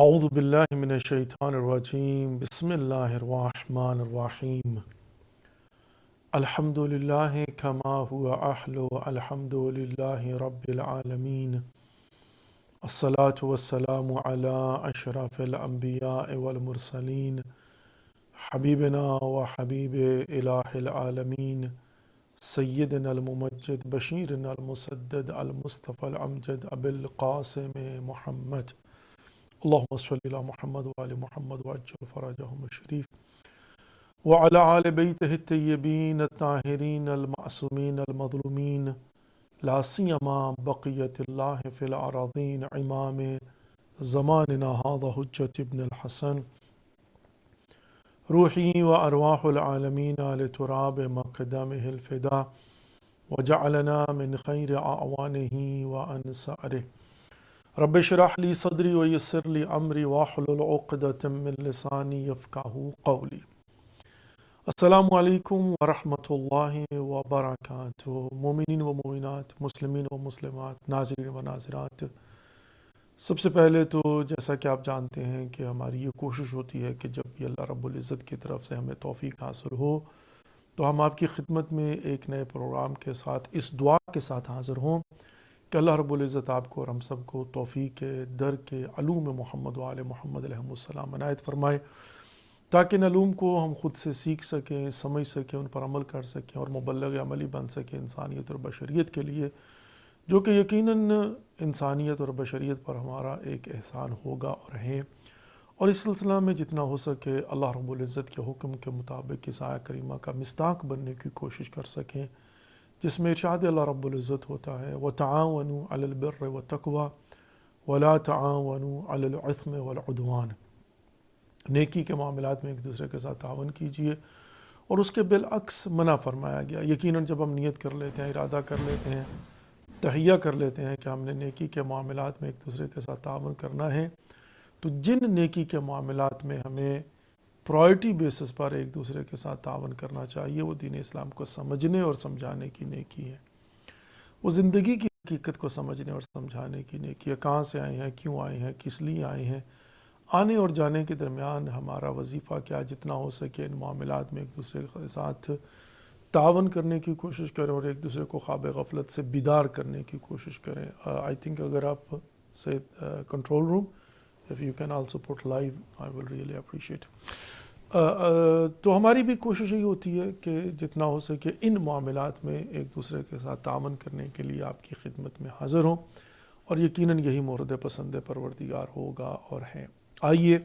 اعوذ باللہ من الشیطان الرجیم بسم اللہ الرحمن الرحیم الحمد للہ کما هو اہل الحمد للہ رب العالمین الصلاة والسلام علی اشرف الانبیاء والمرسلین حبیبنا و حبیب الہ العالمین سیدنا الممجد بشیرنا المسدد المصطفى الامجد ابی القاسم محمد اللهم صل على محمد وآل محمد وعجل فرجهم الشريف وعلى آل بيته الطيبين الطاهرين المعصومين المظلومين لا سيما بقية الله في الأراضين إمام زماننا هذا حجة ابن الحسن روحي وأرواح العالمين لتراب مقدمه الفداء وجعلنا من خير أعوانه وأنصاره رب اشرح لي صدري ويسر لي امري واحلل عقدة من لساني يفقهوا قولي. السلام علیکم ورحمۃ اللہ وبرکاتہ. مومنین و مومنات، مسلمین و مسلمات، ناظرین و ناظرات، سب سے پہلے تو جیسا کہ آپ جانتے ہیں کہ ہماری یہ کوشش ہوتی ہے کہ جب بھی اللہ رب العزت کی طرف سے ہمیں توفیق حاصل ہو تو ہم آپ کی خدمت میں ایک نئے پروگرام کے ساتھ اس دعا کے ساتھ حاضر ہوں کہ اللہ رب العزت آپ کو اور ہم سب کو توفیق در کے علوم محمد و آل محمد علیہ السلام عنایت فرمائے، تاکہ ان علوم کو ہم خود سے سیکھ سکیں، سمجھ سکیں، ان پر عمل کر سکیں اور مبلغ عملی بن سکیں انسانیت اور بشریت کے لیے، جو کہ یقیناً انسانیت اور بشریت پر ہمارا ایک احسان ہوگا اور ہے. اور اس سلسلہ میں جتنا ہو سکے اللہ رب العزت کے حکم کے مطابق اس آیہ کریمہ کا مصداق بننے کی کوشش کر سکیں، جس میں ارشاد اللہ رب العزت ہوتا ہے وَتَعَاوَنُوا عَلَى الْبِرِّ وَالتَّقْوَى وَلَا تَعَاوَنُوا عَلَى الْإِثْمِ وَالْعُدْوَانِ. نیکی کے معاملات میں ایک دوسرے کے ساتھ تعاون کیجیے، اور اس کے بالعکس منع فرمایا گیا. یقیناً جب ہم نیت کر لیتے ہیں، ارادہ کر لیتے ہیں، تہیہ کر لیتے ہیں کہ ہم نے نیکی کے معاملات میں ایک دوسرے کے ساتھ تعاون کرنا ہے، تو جن نیکی کے معاملات میں ہمیں پرائرٹی بیسس پر ایک دوسرے کے ساتھ تعاون کرنا چاہیے، وہ دین اسلام کو سمجھنے اور سمجھانے کی نیکی ہے. وہ زندگی کی حقیقت کو سمجھنے اور سمجھانے کی نیکی ہے. کہاں سے آئے ہیں، کیوں آئے ہیں، کس لیے آئے ہیں، آنے اور جانے کے درمیان ہمارا وظیفہ کیا، جتنا ہو سکے ان معاملات میں ایک دوسرے کے ساتھ تعاون کرنے کی کوشش کریں اور ایک دوسرے کو خواب غفلت سے بیدار کرنے کی کوشش کریں. آئی تھنک اگر آپ سے control room if you can also put live, I will really appreciate. تو ہماری بھی کوشش یہی ہوتی ہے کہ جتنا ہو سکے ان معاملات میں ایک دوسرے کے ساتھ تعاون کرنے کے لیے آپ کی خدمت میں حاضر ہوں، اور یقیناً یہی مورد پسند پروردگار ہوگا اور ہے. آئیے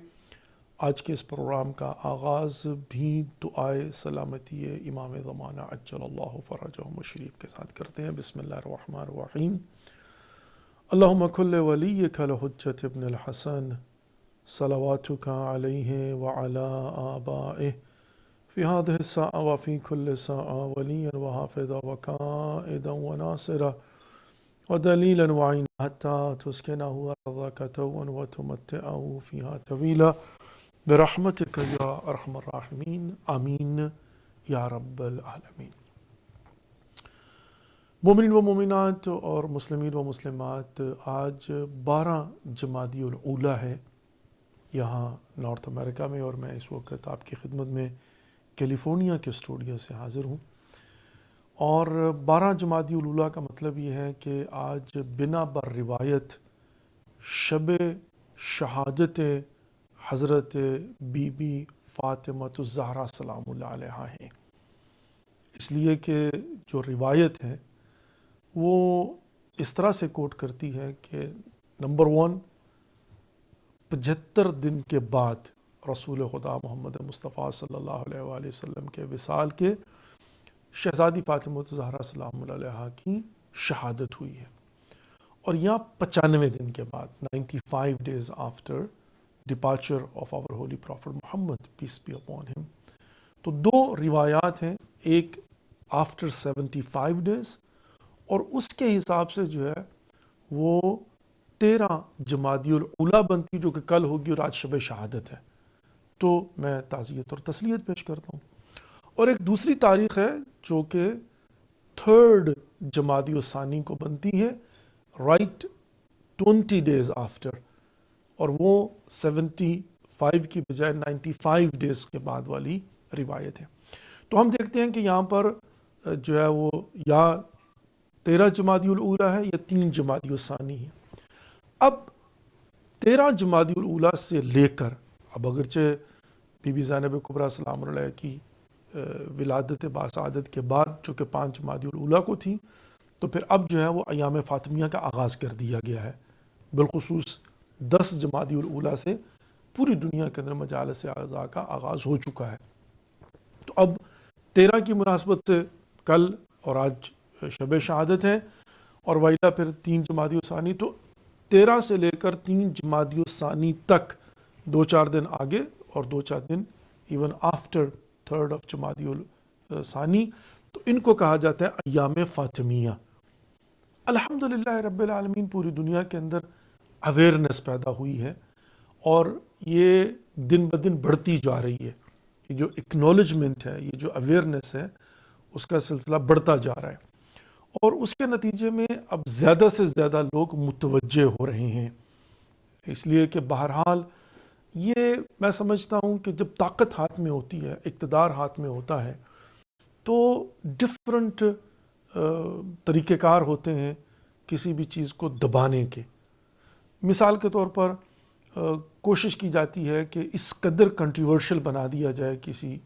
آج کے اس پروگرام کا آغاز بھی دعائے سلامتی امام زمانہ عجل اللہ فرجہم الشریف کے ساتھ کرتے ہیں. بسم اللہ الرحمن الرحیم. اللہم کل ولیک الحجۃ ابن الحسن صلواتک علیہ وعلی آبائہ فی هذه الساعة وفی کل ساعة ولیا وحافظا وقائدا وناصرا ودلیلا وعینا حتی تسکنہ ارضک طوعا وتمتعہ فیہا طویلا برحمتک یا ارحم الراحمین آمین یا رب العالمین. مومنین و مومنات اور مسلمین و مسلمات، آج 12 جمادی الاولیٰ ہے یہاں نارتھ امریکہ میں، اور میں اس وقت آپ کی خدمت میں کیلیفورنیا کے اسٹوڈیو سے حاضر ہوں. اور 12 جمادی الاولیٰ کا مطلب یہ ہے کہ آج بنا بر روایت شب شہادت حضرت بی بی فاطمہ الزہرا سلام اللہ علیہا ہے. اس لیے کہ جو روایت ہے وہ اس طرح سے کوٹ کرتی ہے کہ نمبر 1، 75 دن کے بعد رسول خدا محمد مصطفیٰ صلی اللہ علیہ وآلہ وسلم کے وصال کے شہزادی فاطمہ الزہرا سلام اللہ علیہا کی شہادت ہوئی ہے. اور یہاں 95 دن کے بعد 95 days after departure of our holy prophet Muhammad peace be upon him. تو 2 روایات ہیں، ایک after 75 days اور اس کے حساب سے جو ہے وہ 13 جمادی الاولیٰ بنتی، جو کہ کل ہوگی اور آج شب شہادت ہے. تو میں تعزیت اور تسلیت پیش کرتا ہوں. اور ایک دوسری تاریخ ہے جو کہ 3 جمادی الثانی کو بنتی ہے، رائٹ 20 days after. اور وہ 75 کی بجائے 95 ڈیز کے بعد والی روایت ہے۔ تو ہم دیکھتے ہیں کہ یہاں پر جو ہے وہ یا 13 جمادی الاولیٰ ہے یا 3 جمادی الثانی ہے۔ اب 13 جمادی الاولیٰ سے لے کر اب اگرچہ بی بی زینب کبریٰ سلام اللہ علیہ کی ولادت باسعادت کے بعد چونکہ 5 جمادی الاولیٰ کو تھی، تو پھر اب جو ہے وہ ایام فاطمیہ کا آغاز کر دیا گیا ہے، بالخصوص 10 جمادی الاولیٰ سے پوری دنیا کے اندر مجالس اعضاء کا آغاز ہو چکا ہے۔ تو اب 13 کی مناسبت سے کل اور آج شب شہادت ہے، اور وائلہ پھر 3 جمادی الثانی، تو 13 سے لے کر 3 جمادی الثانی تک 2-4 دن آگے اور 2-4 دن ایون آفٹر 3rd of جمادی الثانی، تو ان کو کہا جاتا ہے ایام فاطمیہ۔ الحمدللہ رب العالمین پوری دنیا کے اندر اویئرنیس پیدا ہوئی ہے، اور یہ دن بدن بڑھتی جا رہی ہے۔ یہ جو اکنالجمنٹ ہے، یہ جو اویئرنیس ہے، اس کا سلسلہ بڑھتا جا رہا ہے، اور اس کے نتیجے میں اب زیادہ سے زیادہ لوگ متوجہ ہو رہے ہیں، اس لیے کہ بہرحال یہ میں سمجھتا ہوں کہ جب طاقت ہاتھ میں ہوتی ہے، اقتدار ہاتھ میں ہوتا ہے، تو ڈفرنٹ طریقہ کار ہوتے ہیں کسی بھی چیز کو دبانے کے۔ مثال کے طور پر کوشش کی جاتی ہے کہ اس قدر کنٹروورشل بنا دیا جائے کسی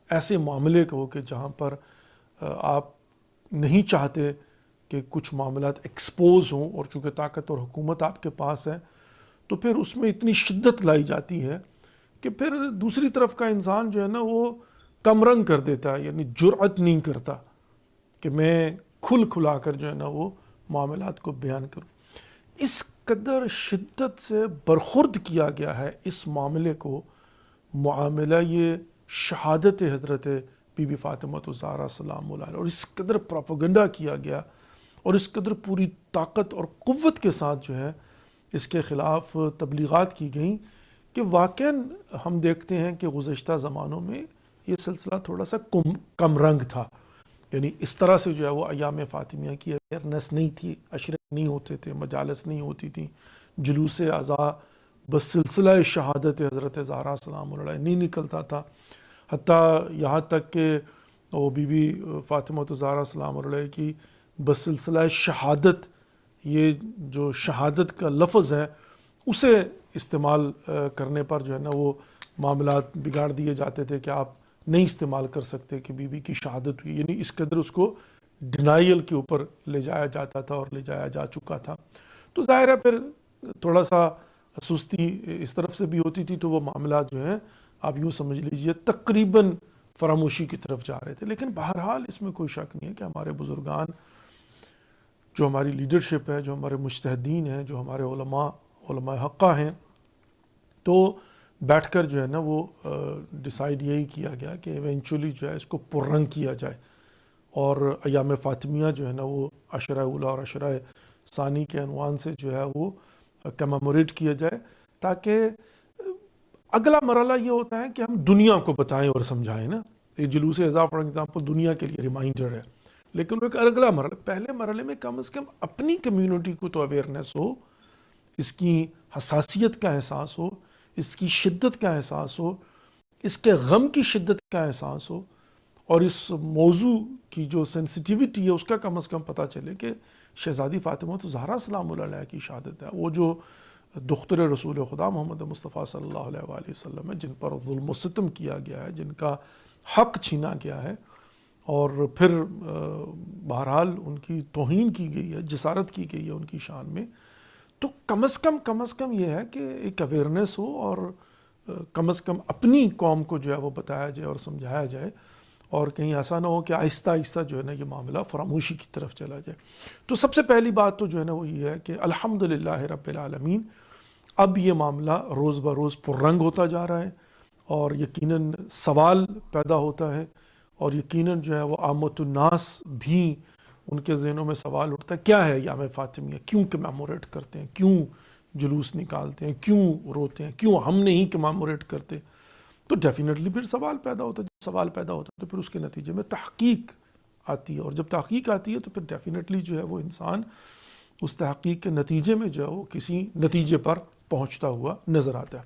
ایسے معاملے کو کہ جہاں پر آپ نہیں چاہتے کہ کچھ معاملات ایکسپوز ہوں، اور چونکہ طاقت اور حکومت آپ کے پاس ہے تو پھر اس میں اتنی شدت لائی جاتی ہے کہ پھر دوسری طرف کا انسان جو ہے نا وہ کم رنگ کر دیتا ہے، یعنی جرأت نہیں کرتا کہ میں کھلا کر جو ہے نا وہ معاملات کو بیان کروں۔ اس قدر شدت سے برخورد کیا گیا ہے اس معاملے کو، معاملہ یہ شہادت حضرت بی بی فاطمہ الزہرا سلام اللہ علیہ، اور اس قدر پروپیگنڈا کیا گیا اور اس قدر پوری طاقت اور قوت کے ساتھ جو ہے اس کے خلاف تبلیغات کی گئیں کہ واقعاً ہم دیکھتے ہیں کہ گزشتہ زمانوں میں یہ سلسلہ تھوڑا سا کم رنگ تھا، یعنی اس طرح سے جو ہے وہ ایام فاطمیہ کی اویئرنیس نہیں تھی، عشرے نہیں ہوتے تھے، مجالس نہیں ہوتی تھیں، جلوس اعضاء بس سلسلہ شہادت حضرت زہرا سلام اللہ علیہ نہیں نکلتا تھا، حتیٰ یہاں تک کہ وہ بی بی فاطمہ الزہرا سلام اللہ علیہ کی بس سلسلہ شہادت، یہ جو شہادت کا لفظ ہے اسے استعمال کرنے پر جو ہے نا وہ معاملات بگاڑ دیے جاتے تھے کہ آپ نہیں استعمال کر سکتے کہ بی بی کی شہادت ہوئی، یعنی اس قدر اس کو ڈینائل کے اوپر لے جایا جاتا تھا اور لے جایا جا چکا تھا۔ تو ظاہر ہے پھر تھوڑا سا سستی اس طرف سے بھی ہوتی تھی، تو وہ معاملات جو ہیں آپ یوں سمجھ لیجئے تقریباً فراموشی کی طرف جا رہے تھے۔ لیکن بہرحال اس میں کوئی شک نہیں ہے کہ ہمارے بزرگان، جو ہماری لیڈرشپ ہے، جو ہمارے مجتہدین ہیں، جو ہمارے علماء حقہ ہیں، تو بیٹھ کر جو ہے نا وہ ڈیسائیڈ یہی کیا گیا کہ ایونچولی جو ہے اس کو پررنگ کیا جائے، اور ایام فاطمیہ جو ہے نا وہ عشرہ اولیٰ اور عشرہ ثانی کے عنوان سے جو ہے وہ کمیموریٹ کیا جائے، تاکہ اگلا مرحلہ یہ ہوتا ہے کہ ہم دنیا کو بتائیں اور سمجھائیں نا۔ یہ جلوس اعضاء فار ایگزامپل دنیا کے لیے ریمائنڈر ہے، لیکن وہ ایک اگلا مرحلہ، پہلے مرحلے میں کم از کم اپنی کمیونٹی کو تو اویئرنیس ہو، اس کی حساسیت کا احساس ہو، اس کی شدت کا احساس ہو، اس کے غم کی شدت کا احساس ہو، اور اس موضوع کی جو سینسٹیویٹی ہے اس کا کم از کم پتہ چلے کہ شہزادی فاطمہ الزہرا سلام اللہ علیہ کی شہادت ہے، وہ جو دختر رسول خدا محمد مصطفیٰ صلی اللہ علیہ وآلہ وسلم ہے، جن پر ظلم و ستم کیا گیا ہے، جن کا حق چھینا گیا ہے، اور پھر بہرحال ان کی توہین کی گئی ہے، جسارت کی گئی ہے ان کی شان میں، تو کم از کم یہ ہے کہ ایک اویئرنیس ہو، اور کم از کم اپنی قوم کو جو ہے وہ بتایا جائے اور سمجھایا جائے، اور کہیں ایسا نہ ہو کہ آہستہ آہستہ جو ہے نا یہ معاملہ فراموشی کی طرف چلا جائے۔ تو سب سے پہلی بات تو جو ہے نا وہ یہ ہے کہ الحمدللہ رب العالمین اب یہ معاملہ روز بروز پررنگ ہوتا جا رہا ہے، اور یقیناً سوال پیدا ہوتا ہے، اور یقیناً جو ہے وہ عامت الناس بھی ان کے ذہنوں میں سوال اٹھتا ہے کیا ہے ایام فاطمیہ، کیوں کمیموریٹ کرتے ہیں، کیوں جلوس نکالتے ہیں، کیوں روتے ہیں، کیوں ہم نہیں کمیموریٹ کرتے؟ تو ڈیفینیٹلی پھر سوال پیدا ہوتا ہے، جب سوال پیدا ہوتا ہے تو پھر اس کے نتیجے میں تحقیق آتی ہے، اور جب تحقیق آتی ہے تو پھر ڈیفینیٹلی جو ہے وہ انسان اس تحقیق کے نتیجے میں جو ہے وہ کسی نتیجے پر پہنچتا ہوا نظر آتا ہے.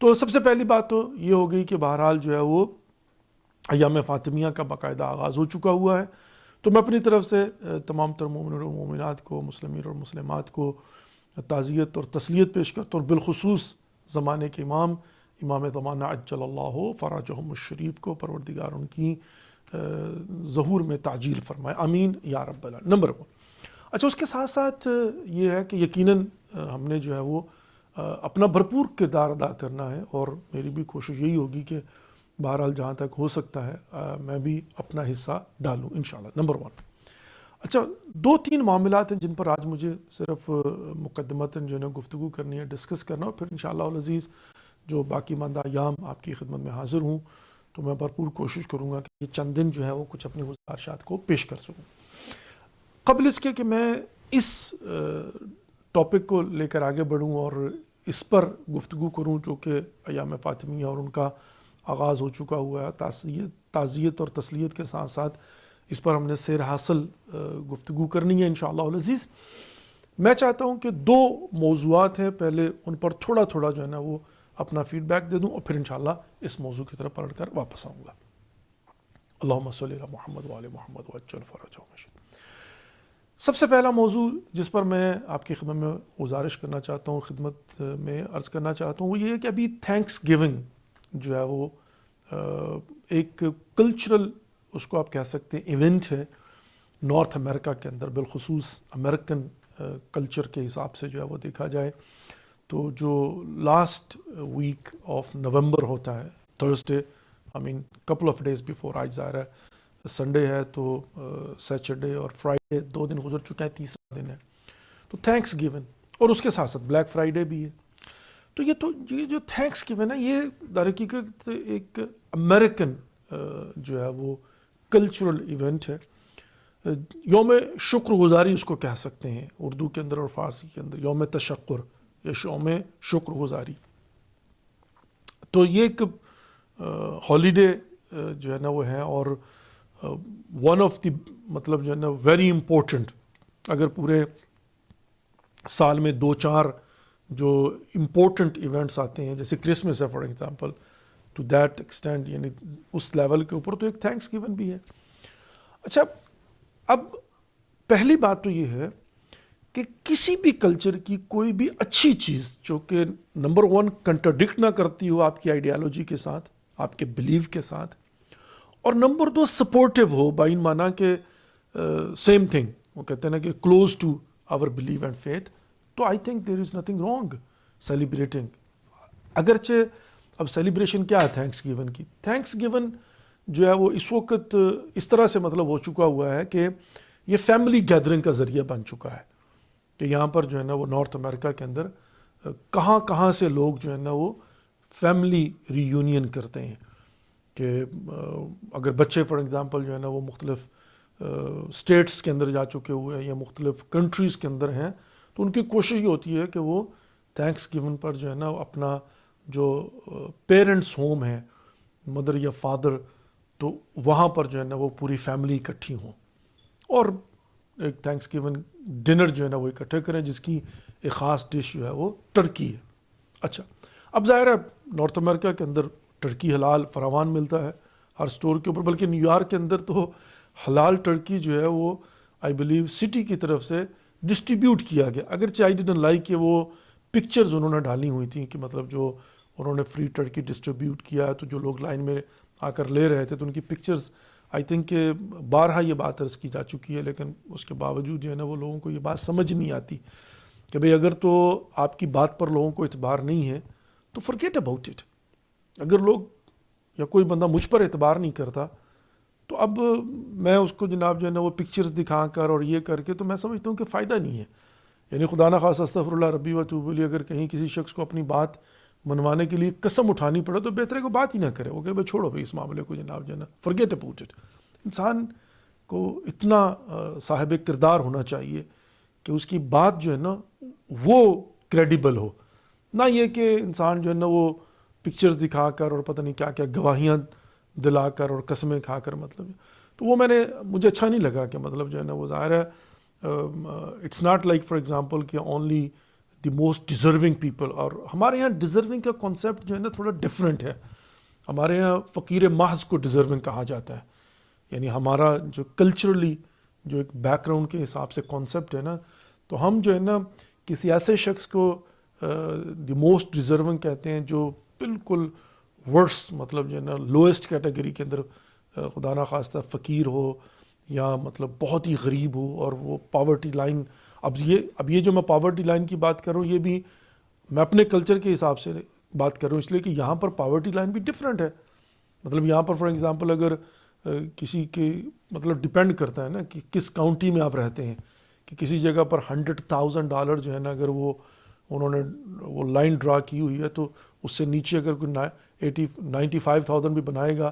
تو سب سے پہلی بات تو یہ ہو گئی کہ بہرحال جو ہے وہ ایام فاطمیہ کا باقاعدہ آغاز ہو چکا ہوا ہے. تو میں اپنی طرف سے تمام تر مومنین اور مومنات کو، مسلمین اور مسلمات کو تعزیت اور تسلیت پیش کرتا ہوں، اور بالخصوص زمانے کے امام زمانہ عجل اللہ فرجہم الشریف کو پروردگار ان کی ظہور میں تعجیل فرمائے، آمین یا رب العالمین. نمبر 1. اچھا، اس کے ساتھ ساتھ یہ ہے کہ یقیناً ہم نے جو ہے وہ اپنا بھرپور کردار ادا کرنا ہے، اور میری بھی کوشش یہی ہوگی کہ بہرحال جہاں تک ہو سکتا ہے میں بھی اپنا حصہ ڈالوں انشاءاللہ. نمبر 1. اچھا، 2-3 معاملات ہیں جن پر آج مجھے صرف مقدمتاً جو ہے گفتگو کرنی ہے، ڈسکس کرنا، اور پھر انشاءاللہ العزیز جو باقی ماندہ ایام آپ کی خدمت میں حاضر ہوں تو میں بھرپور کوشش کروں گا کہ یہ چند دن جو ہے وہ کچھ اپنی گزارشات کو پیش کر سکوں. قبل اس کے کہ میں اس ٹاپک کو لے کر آگے بڑھوں اور اس پر گفتگو کروں جو کہ ایام فاطمیہ اور ان کا آغاز ہو چکا ہوا ہے، تعزیت اور تسلیت کے ساتھ ساتھ اس پر ہم نے سیر حاصل گفتگو کرنی ہے انشاءاللہ العزیز. میں چاہتا ہوں کہ 2 موضوعات ہیں، پہلے ان پر تھوڑا تھوڑا جو ہے نا وہ اپنا فیڈ بیک دے دوں، اور پھر انشاءاللہ اس موضوع کی طرف پلٹ کر واپس آؤں گا. اللہم صلی علی محمد وآل محمد وعجل فرجہم الشریف. سب سے پہلا موضوع جس پر میں آپ کی خدمت میں گزارش کرنا چاہتا ہوں، خدمت میں عرض کرنا چاہتا ہوں، وہ یہ ہے کہ ابھی تھینکس گیونگ جو ہے وہ ایک کلچرل، اس کو آپ کہہ سکتے ہیں، ایونٹ ہے نارتھ امریکہ کے اندر، بالخصوص امریکن کلچر کے حساب سے جو ہے وہ دیکھا جائے تو جو لاسٹ ویک آف نومبر ہوتا ہے، Thursday, couple of days before، آج ظاہر ہے سنڈے ہے تو سیچرڈے اور فرائیڈے 2 دن گزر چکے ہیں، تیسرا دن ہے تو تھینکس گیون، اور اس کے ساتھ ساتھ بلیک فرائیڈے بھی ہے. تو یہ جو تھینکس گیون ہے یہ در حقیقت ایک امریکن جو ہے وہ کلچرل ایونٹ ہے. یوم شکر گزاری اس کو کہہ سکتے ہیں اردو کے اندر اور فارسی کے اندر، یوم تشکر یا یوم شکر گزاری. تو یہ ایک ہالیڈے جو ہے نا وہ ہے، اور ون آف دی مطلب جو ہے نا ویری امپورٹنٹ، اگر پورے سال میں 2-4 جو امپورٹنٹ ایونٹس آتے ہیں جیسے کرسمس ہے for example, to that extent, یعنی اس لیول کے اوپر، تو ایک تھینکس گیون بھی ہے. اچھا، اب پہلی بات تو یہ ہے کہ کسی بھی کلچر کی کوئی بھی اچھی چیز جو کہ نمبر 1 کنٹرڈکٹ نہ کرتی ہو آپ کی آئیڈیالوجی کے ساتھ، آپ کے بلیو کے ساتھ، اور نمبر 2 سپورٹیو ہو، بائی مانا کہ سیم تھنگ، وہ کہتے ہیں نا کہ close to our belief and faith, تو I think there is nothing wrong celebrating. اگرچہ اب سیلیبریشن کیا ہے تھینکس گیون کی؟ تھینکس گیون جو ہے وہ اس وقت اس طرح سے مطلب ہو چکا ہوا ہے کہ یہ فیملی گیدرنگ کا ذریعہ بن چکا ہے کہ یہاں پر جو ہے نا وہ نارتھ امریکہ کے اندر کہاں سے لوگ جو ہے نا وہ فیملی ری یونین کرتے ہیں. کہ اگر بچے فار ایگزامپل جو ہے نا وہ مختلف اسٹیٹس کے اندر جا چکے ہوئے ہیں یا مختلف کنٹریز کے اندر ہیں، تو ان کی کوشش یہ ہوتی ہے کہ وہ تھینکس گیون پر جو ہے نا اپنا جو پیرنٹس ہوم ہے، مدر یا فادر، تو وہاں پر جو ہے نا وہ پوری فیملی اکٹھی ہوں اور ایک تھینکس گیون ڈنر جو ہے نا وہ اکٹھے کریں، جس کی ایک خاص ڈش جو ہے وہ ٹرکی ہے. اچھا، اب ظاہر ہے نارتھ امریکہ کے اندر ٹرکی حلال فراوان ملتا ہے ہر سٹور کے اوپر، بلکہ نیو یارک کے اندر تو حلال ٹرکی جو ہے وہ آئی بلیو سٹی کی طرف سے ڈسٹریبیوٹ کیا گیا. اگرچہ آئی ڈیڈنٹ لائک کہ وہ پکچرز انہوں نے ڈالی ہوئی تھیں کہ مطلب جو انہوں نے فری ٹرکی ڈسٹریبیوٹ کیا ہے تو جو لوگ لائن میں آ کر لے رہے تھے تو ان کی پکچرز، آئی تھنک کہ بارہا یہ بات عرض کی جا چکی ہے، لیکن اس کے باوجود جو ہے نا وہ لوگوں کو یہ بات سمجھ نہیں آتی کہ بھئی اگر تو آپ کی بات پر لوگوں کو اعتبار نہیں ہے تو forget about it. اگر لوگ یا کوئی بندہ مجھ پر اعتبار نہیں کرتا تو اب میں اس کو جناب جو ہے نا وہ پکچرز دکھا کر اور یہ کر کے تو میں سمجھتا ہوں کہ فائدہ نہیں ہے. یعنی خدا نہ خواستہ استغفر اللہ ربی و اتوب الیہ، اگر کہیں کسی شخص کو اپنی بات منوانے کے لیے قسم اٹھانی پڑے تو بہتر ہے کہ بات ہی نہ کرے، وہ کہ بھائی چھوڑو بھائی اس معاملے کو جناب جو ہے نا forget about it. انسان کو اتنا صاحب کردار ہونا چاہیے کہ اس کی بات جو ہے نا وہ کریڈیبل ہو، نہ یہ کہ انسان جو ہے نا وہ پکچرز دکھا کر اور پتہ نہیں کیا کیا گواہیاں دلا کر اور قسمیں کھا کر مطلب. تو وہ مجھے اچھا نہیں لگا کہ مطلب جو ہے نا وہ ظاہر ہے it's not like for example کہ only the most deserving people. اور ہمارے یہاں ڈیزرونگ کا کانسیپٹ جو ہے نا تھوڑا ڈفرینٹ ہے. ہمارے یہاں فقیر محض کو ڈیزرونگ کہا جاتا ہے. یعنی ہمارا جو کلچرلی جو ایک بیک گراؤنڈ کے حساب سے کانسیپٹ ہے نا, تو ہم جو ہے نا کسی ایسے شخص کو دی موسٹ ڈیزرونگ کہتے ہیں جو بالکل ورس, مطلب جو ہے نا لوئسٹ کیٹیگری کے اندر, خدا نہ خواستہ فقیر ہو یا مطلب بہت ہی غریب ہو اور وہ پاورٹی لائن. اب یہ جو میں پاورٹی لائن کی بات کر رہا ہوں یہ بھی میں اپنے کلچر کے حساب سے بات کر رہا ہوں, اس لیے کہ یہاں پر پاورٹی لائن بھی ڈفرینٹ ہے. مطلب یہاں پر فار ایگزامپل اگر کسی کے مطلب ڈپینڈ کرتا ہے نا کہ کس کاؤنٹی میں آپ رہتے ہیں, کہ کسی جگہ پر $100,000 جو ہے نا اگر انہوں نے وہ لائن ڈرا کی ہوئی ہے تو اس سے نیچے اگر کوئی 95,000 بھی بنائے گا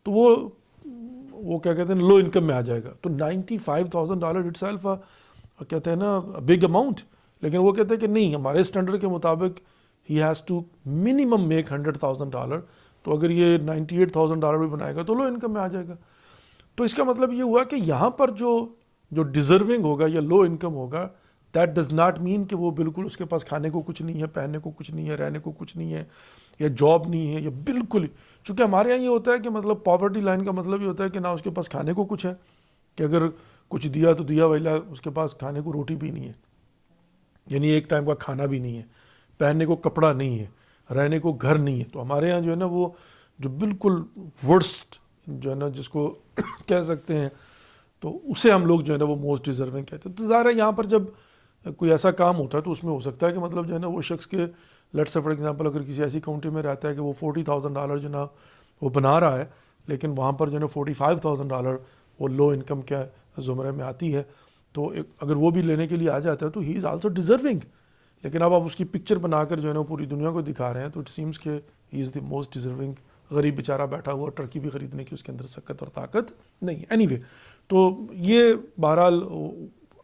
تو وہ کیا کہتے ہیں لو انکم میں آ جائے گا. تو $95,000 اٹ سیلف کہتے ہیں نا بگ اماؤنٹ, لیکن وہ کہتے ہیں کہ نہیں, ہمارے اسٹینڈرڈ کے مطابق ہی ہیز ٹو منیمم میک $100,000. تو اگر یہ $98,000 بھی بنائے گا تو لو انکم میں آ جائے گا. تو اس کا مطلب یہ ہوا کہ یہاں پر جو ڈیزرونگ ہوگا یا لو انکم ہوگا, دیٹ ڈز ناٹ مین کہ وہ بالکل اس کے پاس کھانے کو کچھ نہیں ہے, پہننے کو کچھ نہیں ہے, رہنے کو کچھ نہیں ہے, یا جاب نہیں ہے, یا بالکل. چونکہ ہمارے یہاں یہ ہوتا ہے کہ مطلب پاورٹی لائن کا مطلب یہ ہوتا ہے کہ نہ اس کے پاس کھانے کو کچھ ہے, کہ اگر کچھ دیا تو دیا ویلا, اس کے پاس کھانے کو روٹی بھی نہیں ہے, یعنی ایک ٹائم کا کھانا بھی نہیں ہے, پہننے کو کپڑا نہیں ہے, رہنے کو گھر نہیں ہے. تو ہمارے یہاں جو ہے نا وہ جو بالکل ورسٹ جو ہے نا جس کو کہہ سکتے ہیں, تو اسے ہم لوگ جو ہے نا وہ موسٹ ڈیزرونگ کہتے ہیں. تو ظاہر ہے یہاں پر جب کوئی ایسا کام ہوتا ہے تو اس میں ہو سکتا ہے کہ مطلب جو ہے نا وہ شخص کے لیٹ سے فار ایگزامپل اگر کسی ایسی کاؤنٹری میں رہتا ہے کہ وہ $40,000 جو نا وہ بنا رہا ہے, لیکن وہاں پر جو ہے نا $45,000 وہ لو انکم کے زمرے میں آتی ہے, تو اگر وہ بھی لینے کے لیے آ جاتا ہے تو ہی از آلسو ڈیزرونگ. لیکن اب آپ اس کی پکچر بنا کر جو ہے نا پوری دنیا کو دکھا رہے ہیں تو اٹ سیمس کہ ہی از دی موسٹ ڈیزرونگ. غریب بیچارہ بیٹھا ہوا ٹرکی بھی خریدنے کی اس کے اندر سکت اور طاقت نہیں. اینی وے, تو یہ بہرحال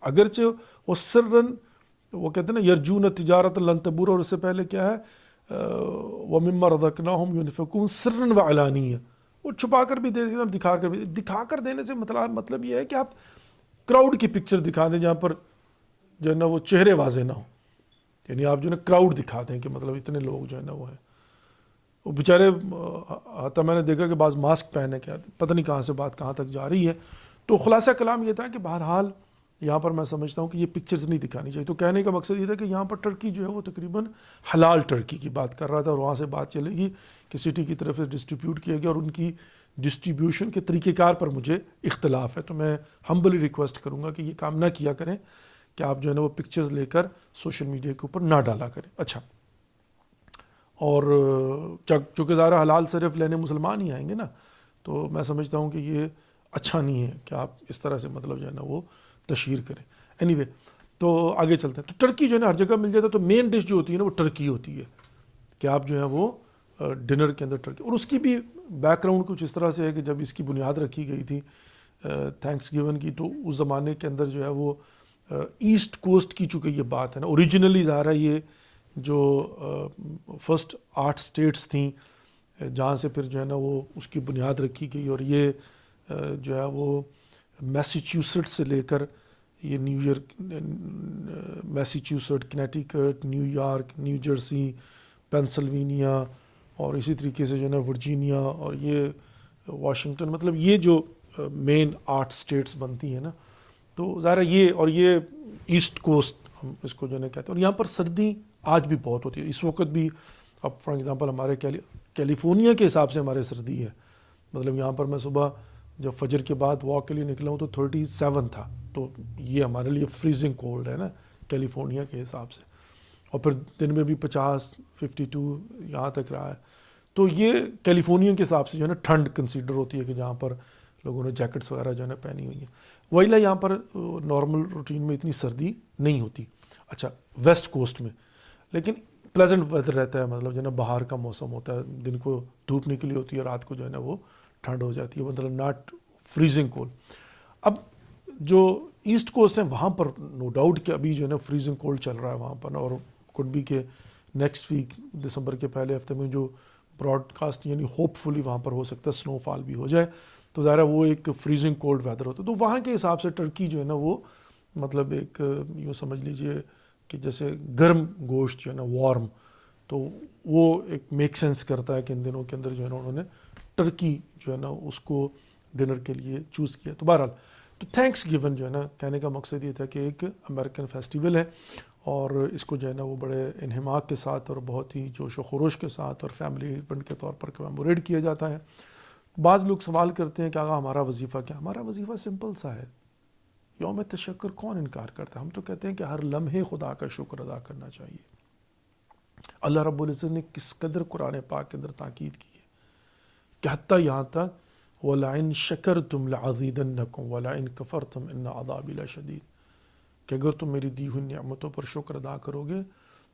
اگرچہ وہ سرن وہ کہتے ہیں نا یرجون تجارت لن تبور, اور اس سے پہلے کیا ہے وَمِمَّا رَزَقْنَاهُمْ يُنْفِقُونَ سِرًّا وَعَلَانِيَّةً, وہ چھپا کر بھی دے دیں اور دکھا کر دینے سے مطلب یہ ہے کہ آپ کراؤڈ کی پکچر دکھا دیں جہاں پر جو ہے نا وہ چہرے واضح نہ ہو, یعنی آپ جو ہے نا کراؤڈ دکھا دیں کہ مطلب اتنے لوگ جو ہے نا وہ ہیں. وہ بیچارے آتا میں نے دیکھا کہ بعض ماسک پہنے کے آتے, پتہ نہیں کہاں سے بات کہاں تک جا رہی ہے. تو خلاصہ کلام یہ تھا کہ بہرحال یہاں پر میں سمجھتا ہوں کہ یہ پکچرز نہیں دکھانی چاہیے. تو کہنے کا مقصد یہ تھا کہ یہاں پر ٹرکی جو ہے وہ تقریباً حلال ٹرکی کی بات کر رہا تھا, اور وہاں سے بات چلے گی کہ سٹی کی طرف سے ڈسٹریبیوٹ کیا گیا, اور ان کی ڈسٹریبیوشن کے طریقہ کار پر مجھے اختلاف ہے. تو میں ہمبلی ریکویسٹ کروں گا کہ یہ کام نہ کیا کریں کہ آپ جو ہے نا وہ پکچرز لے کر سوشل میڈیا کے اوپر نہ ڈالا کریں. اچھا, اور چونکہ ظاہر حلال صرف لینے مسلمان ہی آئیں گے نا, تو میں سمجھتا ہوں کہ یہ اچھا نہیں ہے کہ آپ اس طرح سے مطلب جو ہے نا وہ تشہیر کریں. اینی وے, تو آگے چلتے ہیں. تو ٹرکی جو ہے نا ہر جگہ مل جاتا ہے, تو مین ڈش جو ہوتی ہے نا وہ ٹرکی ہوتی ہے کہ آپ جو ہے وہ ڈنر کے اندر ٹرکی. اور اس کی بھی بیک گراؤنڈ کچھ اس طرح سے ہے کہ جب اس کی بنیاد رکھی گئی تھی تھینکس گیون کی, تو اس زمانے کے اندر جو ہے وہ ایسٹ کوسٹ کی چونکہ یہ بات ہے نا, اوریجنلی ظاہر ہے یہ جو فرسٹ 8 اسٹیٹس تھیں جہاں سے پھر جو ہے نا وہ اس کی بنیاد رکھی گئی, اور یہ جو ہے وہ میسیچیوسٹس سے لے کر یہ New York, Massachusetts, Connecticut, New York, New Jersey, Pennsylvania, اور اسی طریقے سے جو ہے نا ورجینیا, اور یہ واشنگٹن, مطلب یہ جو مین 8 اسٹیٹس بنتی ہیں نا, تو ظاہر یہ, اور یہ ایسٹ کوسٹ ہم اس کو جو ہے نا کہتے ہیں. اور یہاں پر سردی آج بھی بہت ہوتی ہے, اس وقت بھی. اب فار ایگزامپل ہمارے کیلیفورنیا کے حساب سے ہمارے سردی ہے, مطلب یہاں پر میں صبح جب فجر کے بعد واک کے لیے نکلا ہوں تو 37 تھا, تو یہ ہمارے لیے فریزنگ کولڈ ہے نا کیلیفورنیا کے حساب سے, اور پھر دن میں بھی 50, 52 یہاں تک رہا ہے. تو یہ کیلیفورنیا کے حساب سے جو ہے نا ٹھنڈ کنسیڈر ہوتی ہے کہ جہاں پر لوگوں نے جیکٹس وغیرہ جو ہے نا پہنی ہوئی ہیں. وہی یہاں پر نارمل روٹین میں اتنی سردی نہیں ہوتی. اچھا, ویسٹ کوسٹ میں لیکن پلیزنٹ ویدر رہتا ہے, مطلب جو ہے نا باہر کا موسم ہوتا ہے, دن کو دھوپ نکلی ہوتی ہے, رات کو جو ہے نا وہ ٹھنڈ ہو جاتی ہے, مطلب ناٹ فریزنگ کولڈ. اب جو ایسٹ کوسٹ ہیں وہاں پر نو ڈاؤٹ کہ ابھی جو ہے نا فریزنگ کولڈ چل رہا ہے وہاں پر, اور کوڈ بھی کہ نیکسٹ ویک دسمبر کے پہلے ہفتے میں جو براڈ کاسٹ یعنی ہوپ فلی وہاں پر ہو سکتا ہے سنو فال بھی ہو جائے, تو ظاہر ہے وہ ایک فریزنگ کولڈ ویدر ہوتا ہے. تو وہاں کے حساب سے ٹرکی جو ہے نا وہ مطلب ایک یوں سمجھ لیجئے کہ جیسے گرم گوشت جو ہے نا وارم، تو وہ ایک میک سینس کرتا ہے کہ ان دنوں کے اندر جو ہے نا انہوں نے ٹرکی جو ہے نا اس کو ڈنر کے لیے چوز کیا. تو بہرحال تو تھینکس گیون جو ہے نا کہنے کا مقصد یہ تھا کہ ایک امریکن فیسٹیول ہے اور اس کو جو ہے نا وہ بڑے انہماک کے ساتھ اور بہت ہی جوش و خروش کے ساتھ اور فیملی ایونٹ کے طور پر کمیموریٹ کیا جاتا ہے. بعض لوگ سوال کرتے ہیں کہ آقا ہمارا وظیفہ کیا؟ ہمارا وظیفہ سمپل سا ہے. یوم تشکر کون انکار کرتا ہے؟ ہم تو کہتے ہیں کہ ہر لمحے خدا کا شکر ادا کرنا چاہیے. اللہ رب العزت نے کس قدر قرآن پاک کے اندر تاکید کی ہے کہ حتیٰ یہاں تک وَلَئِن شَكَرْتُمْ لَعَزِيدَنَّكُمْ وَلَئِن كَفَرْتُمْ إِنَّ عَذَابِي لَشَدِيدٌ، کہ اگر تم میری دی ہوئی نعمتوں پر شکر ادا کرو گے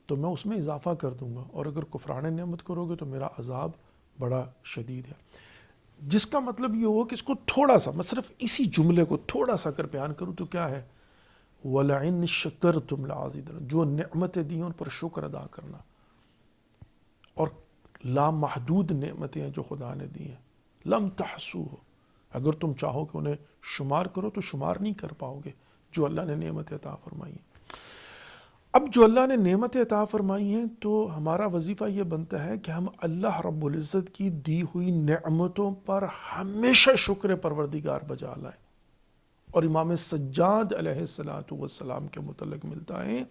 تو میں اس میں اضافہ کر دوں گا، اور اگر کفران نعمت کرو گے تو میرا عذاب بڑا شدید ہے. جس کا مطلب یہ ہو کہ اس کو تھوڑا سا، میں صرف اسی جملے کو تھوڑا سا اگر بیان کروں تو کیا ہے؟ وَلَئِن شَكَرْتُمْ لَعَزِيدَنَّكُمْ، جو نعمتیں دی ہیں ان پر شکر ادا کرنا. اور لامحدود نعمتیں ہیں جو خدا نے دی ہیں، لم تحصوہ، اگر تم چاہو کہ انہیں شمار کرو تو شمار نہیں کر پاؤ گے جو اللہ نے نعمت عطا فرمائی ہیں. اب جو اللہ نے نعمت عطا فرمائی ہیں تو ہمارا وظیفہ یہ بنتا ہے کہ ہم اللہ رب العزت کی دی ہوئی نعمتوں پر ہمیشہ شکر پروردگار بجا لائیں. اور امام سجاد علیہ السلام کے متعلق ملتا ہے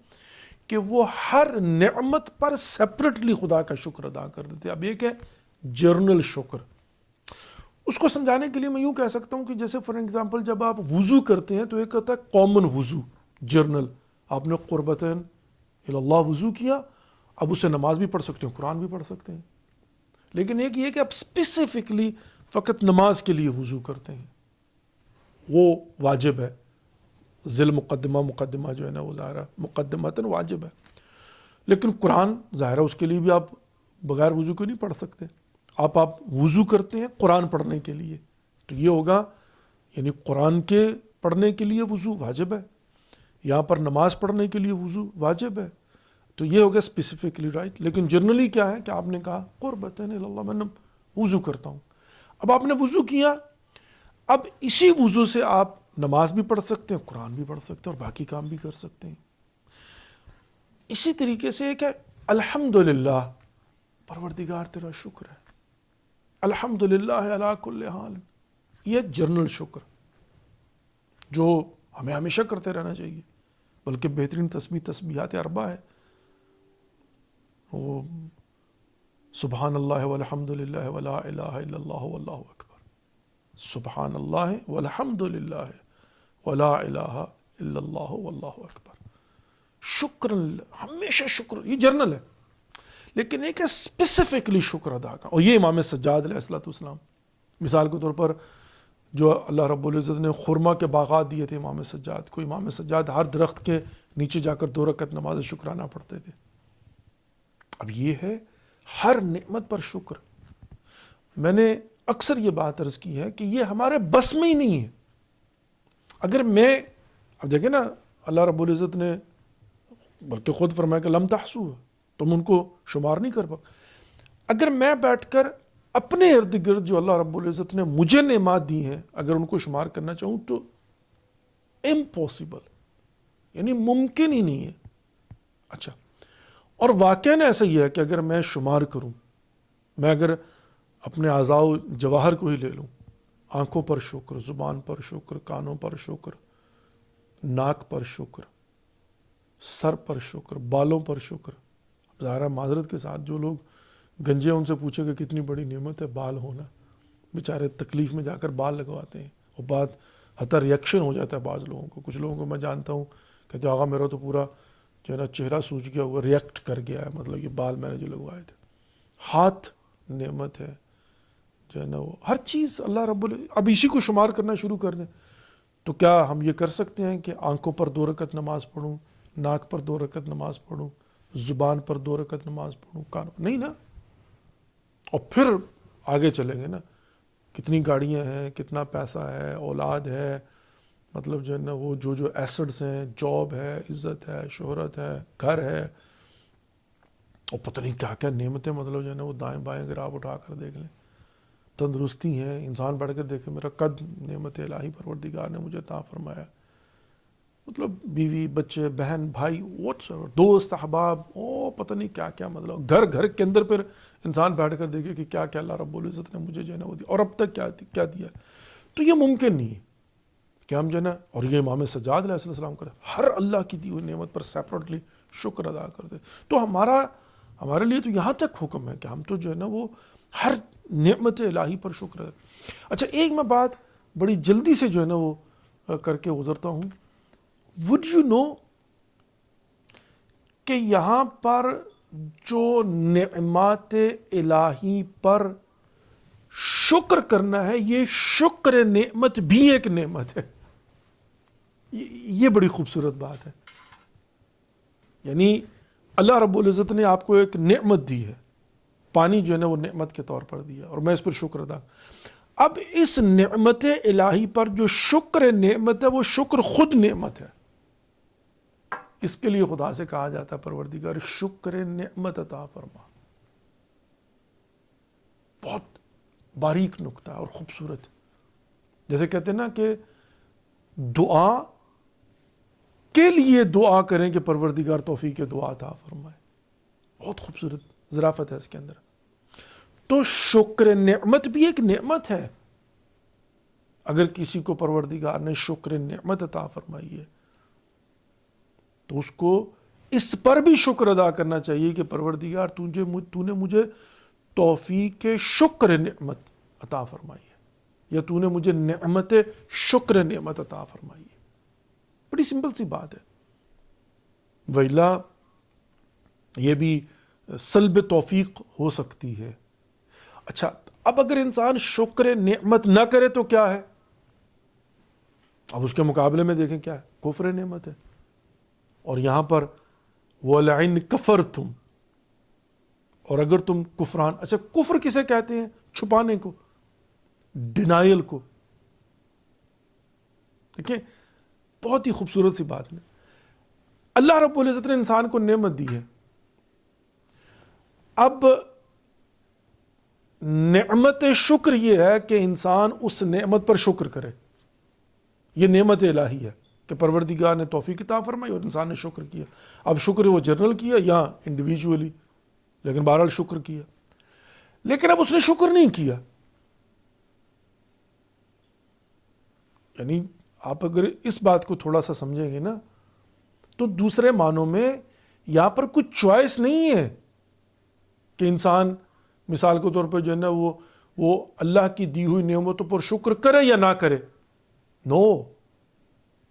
کہ وہ ہر نعمت پر سیپریٹلی خدا کا شکر ادا کر دیتے. اب ایک ہے جرنل شکر، اس کو سمجھانے کے لیے میں یوں کہہ سکتا ہوں کہ جیسے فار ایگزامپل جب آپ وضو کرتے ہیں تو ایک ہوتا ہے کامن وضو جرنل، آپ نے قربتاً اللہ وضو کیا، اب اسے نماز بھی پڑھ سکتے ہیں، قرآن بھی پڑھ سکتے ہیں. لیکن ایک یہ کہ آپ اسپیسیفکلی فقط نماز کے لیے وضو کرتے ہیں، وہ واجب ہے. ذیل مقدمہ جو ہے نا وہ ظاہرہ مقدمتاً واجب ہے. لیکن قرآن ظاہرہ اس کے لیے بھی آپ بغیر وضو کے نہیں پڑھ سکتے. آپ وضو کرتے ہیں قرآن پڑھنے کے لیے، تو یہ ہوگا یعنی قرآن کے پڑھنے کے لیے وضو واجب ہے، یہاں پر نماز پڑھنے کے لیے وضو واجب ہے. تو یہ ہوگا اسپیسیفکلی رائٹ. لیکن جنرلی کیا ہے کہ آپ نے کہا قربتاً اللہ، میں نے وضو کرتا ہوں. اب آپ نے وضو کیا، اب اسی وضو سے آپ نماز بھی پڑھ سکتے ہیں، قرآن بھی پڑھ سکتے ہیں اور باقی کام بھی کر سکتے ہیں. اسی طریقے سے ایک ہے الحمدللہ، پروردگار تیرا شکر ہے، الحمدللہ علی کل حال. یہ جنرل شکر جو ہمیں ہمیشہ کرتے رہنا چاہیے، بلکہ بہترین تسبیحات اربع ہے. وہ سبحان اللہ والحمدللہ ولا الہ الا اللہ واللہ اکبر، سبحان اللہ والحمدللہ ولا الہ الا اللہ واللہ اکبر. شکر ہمیشہ شکر، یہ جرنل ہے. لیکن ایک ہے اسپیسیفکلی شکر ادا کا، اور یہ امام سجاد علیہ السلام مثال کے طور پر جو اللہ رب العزت نے خرما کے باغات دیے تھے امام سجاد کو، امام سجاد ہر درخت کے نیچے جا کر 2 رکعت نماز شکرانہ پڑھتے تھے. اب یہ ہے ہر نعمت پر شکر. میں نے اکثر یہ بات عرض کی ہے کہ یہ ہمارے بس میں ہی نہیں ہے. اگر میں اب دیکھیں نا اللہ رب العزت نے بلکہ خود فرمایا کہ لم تحصو، تم ان کو شمار نہیں کر پا. اگر میں بیٹھ کر اپنے ارد گرد جو اللہ رب العزت نے مجھے نعمات دی ہیں اگر ان کو شمار کرنا چاہوں تو امپاسبل، یعنی ممکن ہی نہیں ہے. اچھا، اور واقعاً ایسا ہی ہے کہ اگر میں شمار کروں، میں اگر اپنے اعضاء و جواہر کو ہی لے لوں، آنکھوں پر شکر، زبان پر شکر، کانوں پر شکر، ناک پر شکر، سر پر شکر، بالوں پر شکر. ظاہرہ معذرت کے ساتھ جو لوگ گنجے ان سے پوچھے کہ کتنی بڑی نعمت ہے بال ہونا، بیچارے تکلیف میں جا کر بال لگواتے ہیں، اور بات حتی ریئیکشن ہو جاتا ہے بعض لوگوں کو. کچھ لوگوں کو میں جانتا ہوں کہ آقا میرا تو پورا جو ہے نا چہرہ سوج گیا ہوا، ریئیکٹ کر گیا ہے، مطلب یہ بال میں نے جو لگوائے تھے. ہاتھ نعمت ہے جو ہے نا، وہ ہر چیز اللہ رب اب اسی کو شمار کرنا شروع کر دیں تو کیا ہم یہ کر سکتے ہیں کہ آنکھوں پر 2 رکعت نماز پڑھوں، ناک پر 2 رکعت نماز پڑھوں، زبان پر 2 رکعت نماز پڑھوں، کان نہیں نا. اور پھر آگے چلیں گے نا، کتنی گاڑیاں ہیں، کتنا پیسہ ہے، اولاد ہے، مطلب جو ہے نا وہ جو ایسڈز ہیں، جاب ہے، عزت ہے، شہرت ہے، گھر ہے، اور پتہ نہیں کیا کیا نعمتیں، مطلب جو ہے نا وہ دائیں بائیں اگر آپ اٹھا کر دیکھ لیں. تندرستی ہے، انسان بڑھ کر دیکھے میرا قد نعمت الہی پروردگار نے مجھے عطا فرمایا. مطلب بیوی بچے بہن بھائی دوست احباب پتہ نہیں کیا کیا، مطلب گھر گھر کے اندر پھر انسان بیٹھ کر دیکھے کہ کیا کیا اللہ رب العزت نے مجھے جو ہے نا وہ دیا اور اب تک کیا دیا. تو یہ ممکن نہیں ہے کہ ہم جو ہے نا، اور یہ امام سجاد علیہ السلام کرے ہر اللہ کی دی ہوئی نعمت پر سیپریٹلی شکر ادا کرتے. تو ہمارے لیے تو یہاں تک حکم ہے کہ ہم تو جو ہے نا وہ ہر نعمت الہی پر شکر ہے. اچھا ایک میں بات بڑی جلدی سے جو ہے نا وہ کر کے گزرتا ہوں. would you know کہ یہاں پر جو نعمات الہی پر شکر کرنا ہے، یہ شکر نعمت بھی ایک نعمت ہے. یہ بڑی خوبصورت بات ہے. یعنی اللہ رب العزت نے آپ کو ایک نعمت دی ہے، پانی جو ہے نا وہ نعمت کے طور پر دیا اور میں اس پر شکر ادا. اب اس نعمت الہی پر جو شکر نعمت ہے وہ شکر خود نعمت ہے. اس کے لیے خدا سے کہا جاتا ہے پروردگار شکر نعمت عطا فرما. بہت باریک نکتہ اور خوبصورت. جیسے کہتے ہیں نا کہ دعا کے لیے دعا کریں کہ پروردگار توفیق دعا عطا فرمائے. بہت خوبصورت ظرافت ہے اس کے اندر. تو شکر نعمت بھی ایک نعمت ہے. اگر کسی کو پروردگار نے شکر نعمت عطا فرمائی ہے تو اس کو اس پر بھی شکر ادا کرنا چاہیے کہ پروردگار تو نے مجھے توفیق شکر نعمت عطا فرمائی ہے، یا تو نے مجھے نعمت شکر نعمت عطا فرمائی ہے. بڑی سمپل سی بات ہے. ویلا یہ بھی سلب توفیق ہو سکتی ہے. اچھا اب اگر انسان شکر نعمت نہ کرے تو کیا ہے؟ اب اس کے مقابلے میں دیکھیں کیا ہے، کفر نعمت ہے. اور یہاں پر وَلَئِن كَفَرْتُمْ، اور اگر تم کفران. اچھا کفر کسے کہتے ہیں؟ چھپانے کو، ڈینائل کو. دیکھیں بہت ہی خوبصورت سی بات ہے. اللہ رب العزت نے انسان کو نعمت دی ہے. اب نعمت شکر یہ ہے کہ انسان اس نعمت پر شکر کرے. یہ نعمت الہی ہے کہ پروردگار نے توفیق عطا فرمائی اور انسان نے شکر کیا. اب شکر وہ جنرل کیا یا انڈیویجولی، لیکن بہرحال شکر کیا. لیکن اب اس نے شکر نہیں کیا. یعنی آپ اگر اس بات کو تھوڑا سا سمجھیں گے نا تو دوسرے معنوں میں یہاں پر کچھ چوائس نہیں ہے کہ انسان مثال کے طور پر جو ہے نا وہ اللہ کی دی ہوئی نعمتوں پر شکر کرے یا نہ کرے. نو،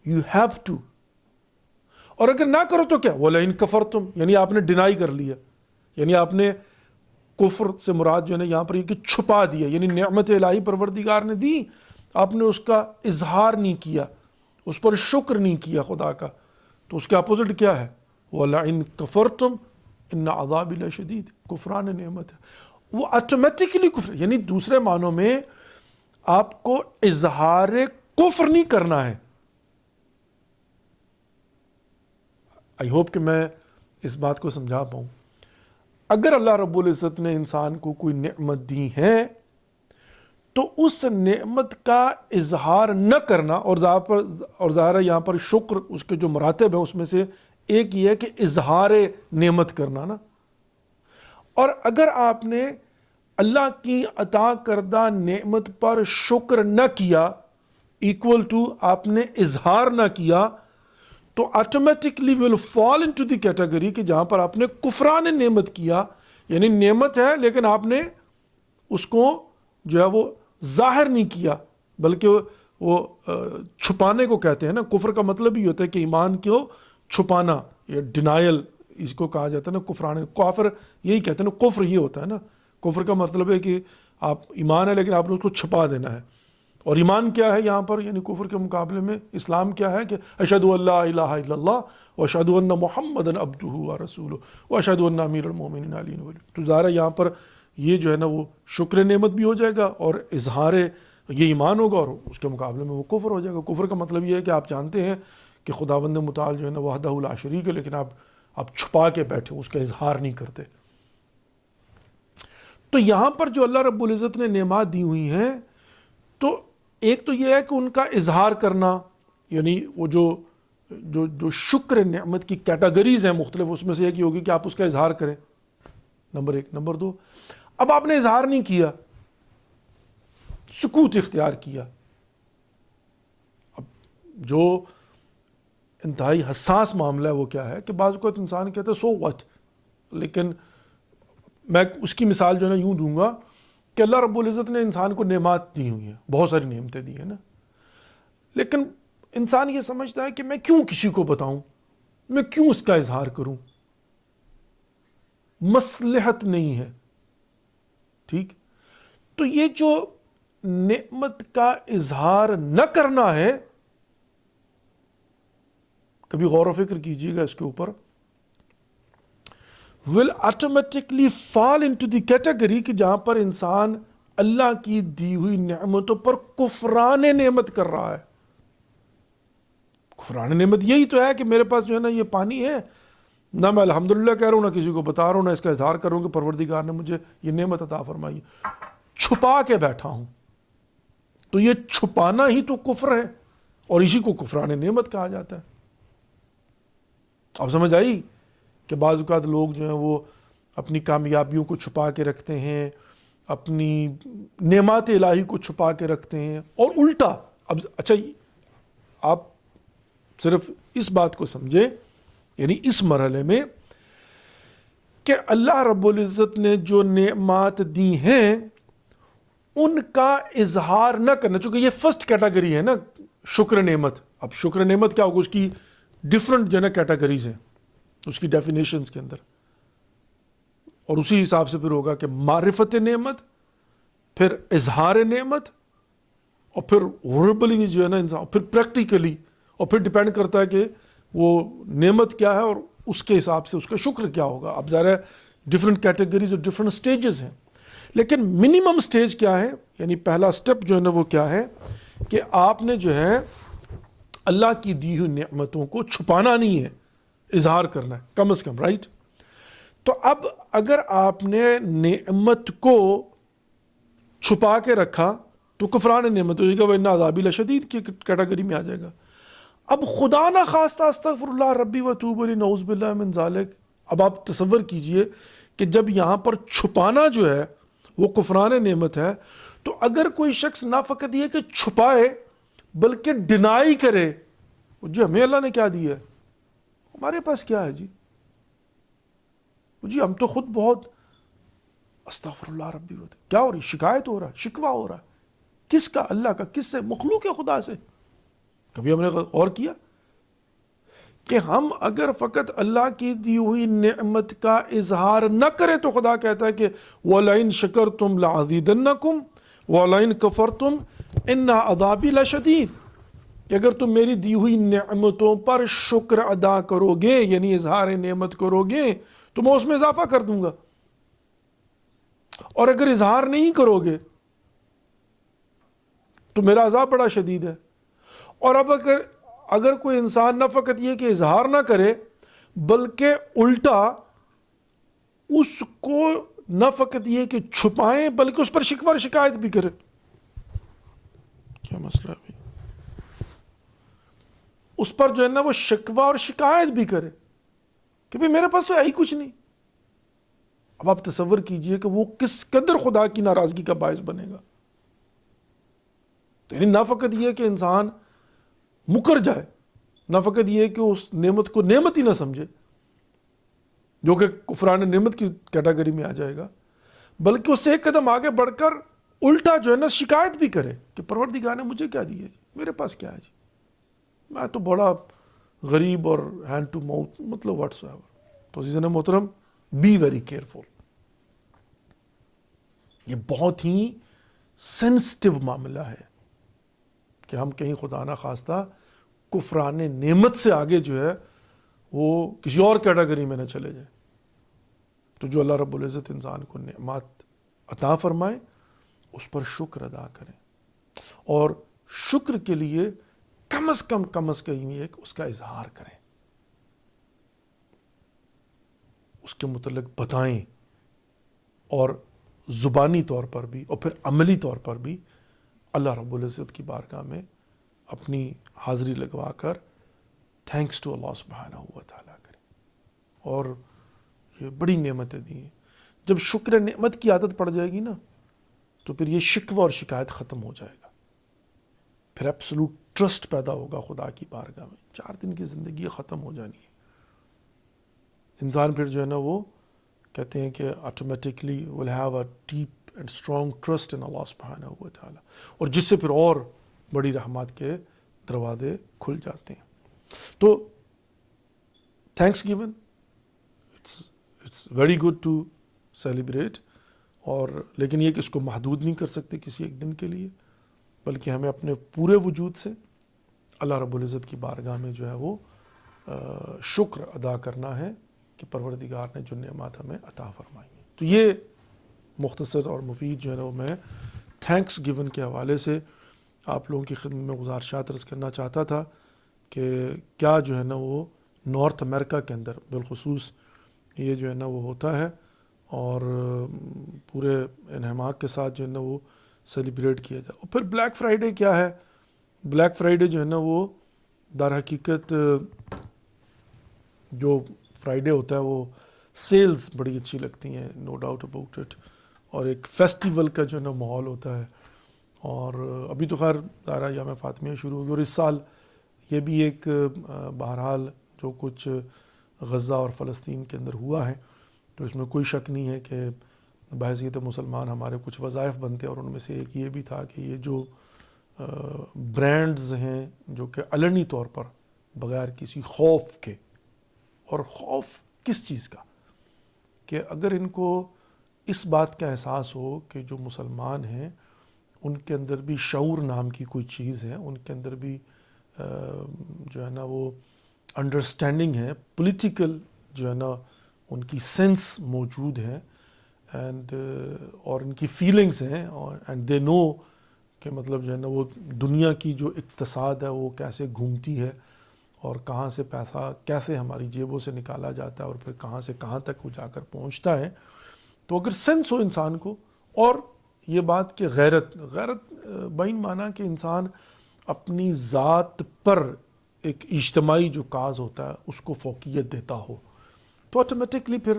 یو ہیو ٹو. اور اگر نہ کرو تو کیا؟ وَلَئِن كَفَرْتُمْ، یعنی آپ نے ڈینائی کر لیا. یعنی آپ نے کفر سے مراد جو ہے نا یہاں پر یہ کہ چھپا دیا. یعنی نعمت الہی پروردگار نے دی، آپ نے اس کا اظہار نہیں کیا، اس پر شکر نہیں کیا خدا کا. تو اس کے اپوزٹ کیا ہے؟ وَلَئِن كَفَرْتُمْ إِنَّ عَذَابِ لَشَدِيدٌ. کفران نعمت ہے وہ آٹومیٹکلی کفر. یعنی دوسرے معنوں میں آپ کو اظہار کفر نہیں کرنا ہے. آئی ہوپ کہ میں اس بات کو سمجھا پاؤں. اگر اللہ رب العزت نے انسان کو کوئی نعمت دی ہے تو اس نعمت کا اظہار نہ کرنا، اور ظاہر ہے یہاں پر شکر اس کے جو مراتب ہیں اس میں سے ایک یہ ہے کہ اظہار نعمت کرنا نا. اور اگر آپ نے اللہ کی عطا کردہ نعمت پر شکر نہ کیا، ایکول ٹو آپ نے اظہار نہ کیا، تو automatically will fall into the category کہ جہاں پر آپ نے کفران نعمت کیا. یعنی نعمت ہے لیکن آپ نے اس کو جو ہے وہ ظاہر نہیں کیا، بلکہ وہ چھپانے کو کہتے ہیں نا. کفر کا مطلب ہی ہوتا ہے کہ ایمان کو چھپانا، یہ ڈینائل اس کو کہا جاتا ہے نا. کفران، کافر یہی کہتے ہیں نا، کفر یہ ہوتا ہے نا. کفر کا مطلب ہے کہ آپ ایمان ہے لیکن آپ نے اس کو چھپا دینا ہے. اور ایمان کیا ہے یہاں پر؟ یعنی کفر کے مقابلے میں اسلام کیا ہے کہ اشہد ان لا الہ الا اللہ واشہد ان محمدًا عبدہ ورسولہ واشہد ان امیر المؤمنین علی ولی. تو ظاہر ہے یہاں پر یہ جو ہے نا وہ شکر نعمت بھی ہو جائے گا اور اظہار یہ ایمان ہوگا، اور اس کے مقابلے میں وہ کفر ہو جائے گا. کفر کا مطلب یہ ہے کہ آپ جانتے ہیں کہ خداوند متعال جو ہے نا وحدہ لا شریک ہے، لیکن آپ چھپا کے بیٹھے، اس کا اظہار نہیں کرتے. تو یہاں پر جو اللہ رب العزت نے نعمات دی ہوئی ہیں، تو ایک تو یہ ہے کہ ان کا اظہار کرنا، یعنی وہ جو جو شکر نعمت کی کیٹیگریز ہیں مختلف، اس میں سے ایک یہ ہوگی کہ آپ اس کا اظہار کریں، نمبر ایک۔ نمبر دو، اب آپ نے اظہار نہیں کیا، سکوت اختیار کیا۔ اب جو انتہائی حساس معاملہ ہے وہ کیا ہے کہ بعض اوقات انسان کہتا ہے سو واٹ، لیکن میں اس کی مثال جو ہے نا یوں دوں گا کہ اللہ رب العزت نے انسان کو نعمات دی ہوئی ہیں، بہت ساری نعمتیں دی ہیں نا، لیکن انسان یہ سمجھتا ہے کہ میں کیوں کسی کو بتاؤں، میں کیوں اس کا اظہار کروں، مصلحت نہیں ہے۔ ٹھیک، تو یہ جو نعمت کا اظہار نہ کرنا ہے، کبھی غور و فکر کیجیے گا اس کے اوپر، will automatically fall into the category کہ جہاں پر انسان اللہ کی دی ہوئی نعمتوں پر کفران نعمت کر رہا ہے۔ کفران نعمت یہی تو ہے کہ میرے پاس جو ہے نا یہ پانی ہے، نہ میں الحمدللہ کہہ رہا ہوں، نہ کسی کو بتا رہا ہوں، نہ اس کا اظہار کروں کہ پروردگار نے مجھے یہ نعمت عطا فرمائی، چھپا کے بیٹھا ہوں۔ تو یہ چھپانا ہی تو کفر ہے، اور اسی کو کفران نعمت کہا جاتا ہے۔ اب سمجھ آئی کہ بعض اوقات لوگ جو ہیں وہ اپنی کامیابیوں کو چھپا کے رکھتے ہیں، اپنی نعمات الہی کو چھپا کے رکھتے ہیں، اور الٹا۔ اب اچھا، آپ صرف اس بات کو سمجھے، یعنی اس مرحلے میں کہ اللہ رب العزت نے جو نعمات دی ہیں ان کا اظہار نہ کرنا، چونکہ یہ فرسٹ کیٹیگری ہے نا شکر نعمت۔ اب شکر نعمت کیا ہوگا، اس کی ڈفرنٹ جو ہے نا کیٹیگریز ہیں اس کی ڈیفینیشنز کے اندر، اور اسی حساب سے پھر ہوگا کہ معرفت نعمت، پھر اظہار نعمت، اور پھر وربلی جو ہے نا انسان، پھر پریکٹیکلی، اور پھر ڈیپینڈ کرتا ہے کہ وہ نعمت کیا ہے اور اس کے حساب سے اس کا شکر کیا ہوگا۔ اب ظاہر ہے ڈفرنٹ کیٹیگریز اور ڈفرنٹ سٹیجز ہیں، لیکن منیمم سٹیج کیا ہے، یعنی پہلا سٹیپ جو ہے نا وہ کیا ہے کہ آپ نے جو ہے اللہ کی دی ہوئی نعمتوں کو چھپانا نہیں ہے، اظہار کرنا ہے کم از کم، رائٹ؟ تو اب اگر آپ نے نعمت کو چھپا کے رکھا تو کفران نعمت ہو جائے گا، وَإِنَّ عَذَابِي لَشَدِيدٌ کی کیٹیگری میں آ جائے گا۔ اب خدا نہ خواستہ استغفر اللہ ربی وتوب الیہ نعوذ باللہ من ذالک، اب آپ تصور کیجئے کہ جب یہاں پر چھپانا جو ہے وہ کفران نعمت ہے، تو اگر کوئی شخص نہ فقط یہ کہ چھپائے بلکہ ڈینائی کرے، جی ہمیں اللہ نے کیا دیا ہے، ہمارے پاس کیا ہے جی ہم تو خود بہت استغفر اللہ ربی وتوب، کیا ہو رہی، شکایت ہو رہا ہے، شکوہ ہو رہا ہے، کس کا، اللہ کا، کس سے، مخلوق ہے خدا سے۔ کبھی ہم نے غور کیا کہ ہم اگر فقط اللہ کی دی ہوئی نعمت کا اظہار نہ کریں تو خدا کہتا ہے کہ وَلَئِن شَكَرْتُمْ لَعَزِيدَنَّكُمْ وَلَئِن كَفَرْتُمْ إِنَّ عَذَابِي لَشَدِيدٌ، کہ اگر تم میری دی ہوئی نعمتوں پر شکر ادا کرو گے، یعنی اظہار نعمت کرو گے، تو میں اس میں اضافہ کر دوں گا، اور اگر اظہار نہیں کرو گے تو میرا عذاب بڑا شدید ہے۔ اور اب اگر کوئی انسان نہ فقط یہ کہ اظہار نہ کرے بلکہ الٹا اس کو نہ فقط یہ کہ چھپائیں بلکہ اس پر شکوہ اور شکایت بھی کرے، کیا مسئلہ ہے بھائی؟ اس پر جو ہے نا وہ شکوہ اور شکایت بھی کرے کہ بھئی میرے پاس تو ہے ہی کچھ نہیں۔ اب آپ تصور کیجئے کہ وہ کس قدر خدا کی ناراضگی کا باعث بنے گا۔ یعنی نہ فقط یہ کہ انسان مکر جائے، نہ فقط یہ کہ اس نعمت کو نعمت ہی نہ سمجھے جو کہ کفران نعمت کی کیٹیگری میں آ جائے گا، بلکہ اس سے ایک قدم آگے بڑھ کر الٹا جو ہے نا شکایت بھی کرے کہ پروردگار نے مجھے کیا دیا جی، میرے پاس کیا ہے جی، میں تو بڑا غریب اور ہینڈ ٹو ماؤتھ، مطلب واٹس ایور۔ تو عزیزان محترم، بی ویری کیئرفل، یہ بہت ہی سینسٹیو معاملہ ہے کہ ہم کہیں خدا نہ خواستہ کفران نعمت سے آگے جو ہے وہ کسی اور کیٹیگری میں نہ چلے جائیں۔ تو جو اللہ رب العزت انسان کو نعمات عطا فرمائے اس پر شکر ادا کریں، اور شکر کے لیے کم از کم ایک اس کا اظہار کریں، اس کے متعلق بتائیں، اور زبانی طور پر بھی اور پھر عملی طور پر بھی اللہ رب العزت کی بارگاہ میں اپنی حاضری لگوا کر تھینکس ٹو اللہ سبحانہ و تعالیٰ کریں. اور یہ بڑی نعمتیں دی ہیں. جب شکر نعمت کی عادت پڑ جائے گی نا تو پھر یہ شکوہ اور شکایت ختم ہو جائے گا. پھر ایبسولوٹ ٹرسٹ پیدا ہوگا خدا کی بارگاہ میں. 4 دن کی زندگی ختم ہو جانی ہے. انسان پھر جو ہے نا وہ کہتے ہیں کہ automatically will have a deep and strong trust in Allah سبحانہ و تعالیٰ, اور جس سے پھر اور بڑی رحمات کے دروازے کھل جاتے ہیں. تو Thanksgiving it's very good to celebrate, اور لیکن یہ کہ اس کو محدود نہیں کر سکتے کسی ایک دن کے لیے, بلکہ ہمیں اپنے پورے وجود سے اللہ رب العزت کی بارگاہ میں جو ہے وہ شکر ادا کرنا ہے کہ پروردگار نے جو نعمات ہمیں عطا فرمائی ہیں. تو یہ مختصر اور مفید جو ہے نا وہ میں تھینکس گیون کے حوالے سے آپ لوگوں کی خدمت میں گزارشات عرض کرنا چاہتا تھا کہ کیا جو ہے نا وہ نارتھ امریکہ کے اندر بالخصوص یہ جو ہے نا وہ ہوتا ہے, اور پورے انہماک کے ساتھ جو ہے نا وہ سیلیبریٹ کیا جائے. اور پھر بلیک فرائیڈے کیا ہے؟ بلیک فرائیڈے جو ہے نا وہ در حقیقت جو فرائیڈے ہوتا ہے وہ سیلز بڑی اچھی لگتی ہیں, نو ڈاؤٹ اباؤٹ اٹ, اور ایک فیسٹیول کا جو ہے نا ماحول ہوتا ہے. اور ابھی تو خیر ظاہرہ ایام فاطمیہ شروع ہوگی, اور اس سال یہ بھی ایک بہرحال جو کچھ غزہ اور فلسطین کے اندر ہوا ہے تو اس میں کوئی شک نہیں ہے کہ بحیثیت مسلمان ہمارے کچھ وظائف بنتے ہیں, اور ان میں سے ایک یہ بھی تھا کہ یہ جو برانڈز ہیں جو کہ علنی طور پر بغیر کسی خوف کے, اور خوف کس چیز کا, کہ اگر ان کو اس بات کا احساس ہو کہ جو مسلمان ہیں ان کے اندر بھی شعور نام کی کوئی چیز ہے, ان کے اندر بھی جو ہے نا وہ انڈرسٹینڈنگ ہے, پولیٹیکل جو ہے نا ان کی سینس موجود ہے, اینڈ اور ان کی فیلنگز ہیں, اور اینڈ دے نو کہ مطلب جو ہے نا وہ دنیا کی جو اقتصاد ہے وہ کیسے گھومتی ہے, اور کہاں سے پیسہ کیسے ہماری جیبوں سے نکالا جاتا ہے اور پھر کہاں سے کہاں تک وہ جا کر پہنچتا ہے. تو اگر سینس ہو انسان کو, اور یہ بات کہ غیرت بین معنی کہ انسان اپنی ذات پر ایک اجتماعی جو کاز ہوتا ہے اس کو فوقیت دیتا ہو, تو آٹومیٹکلی پھر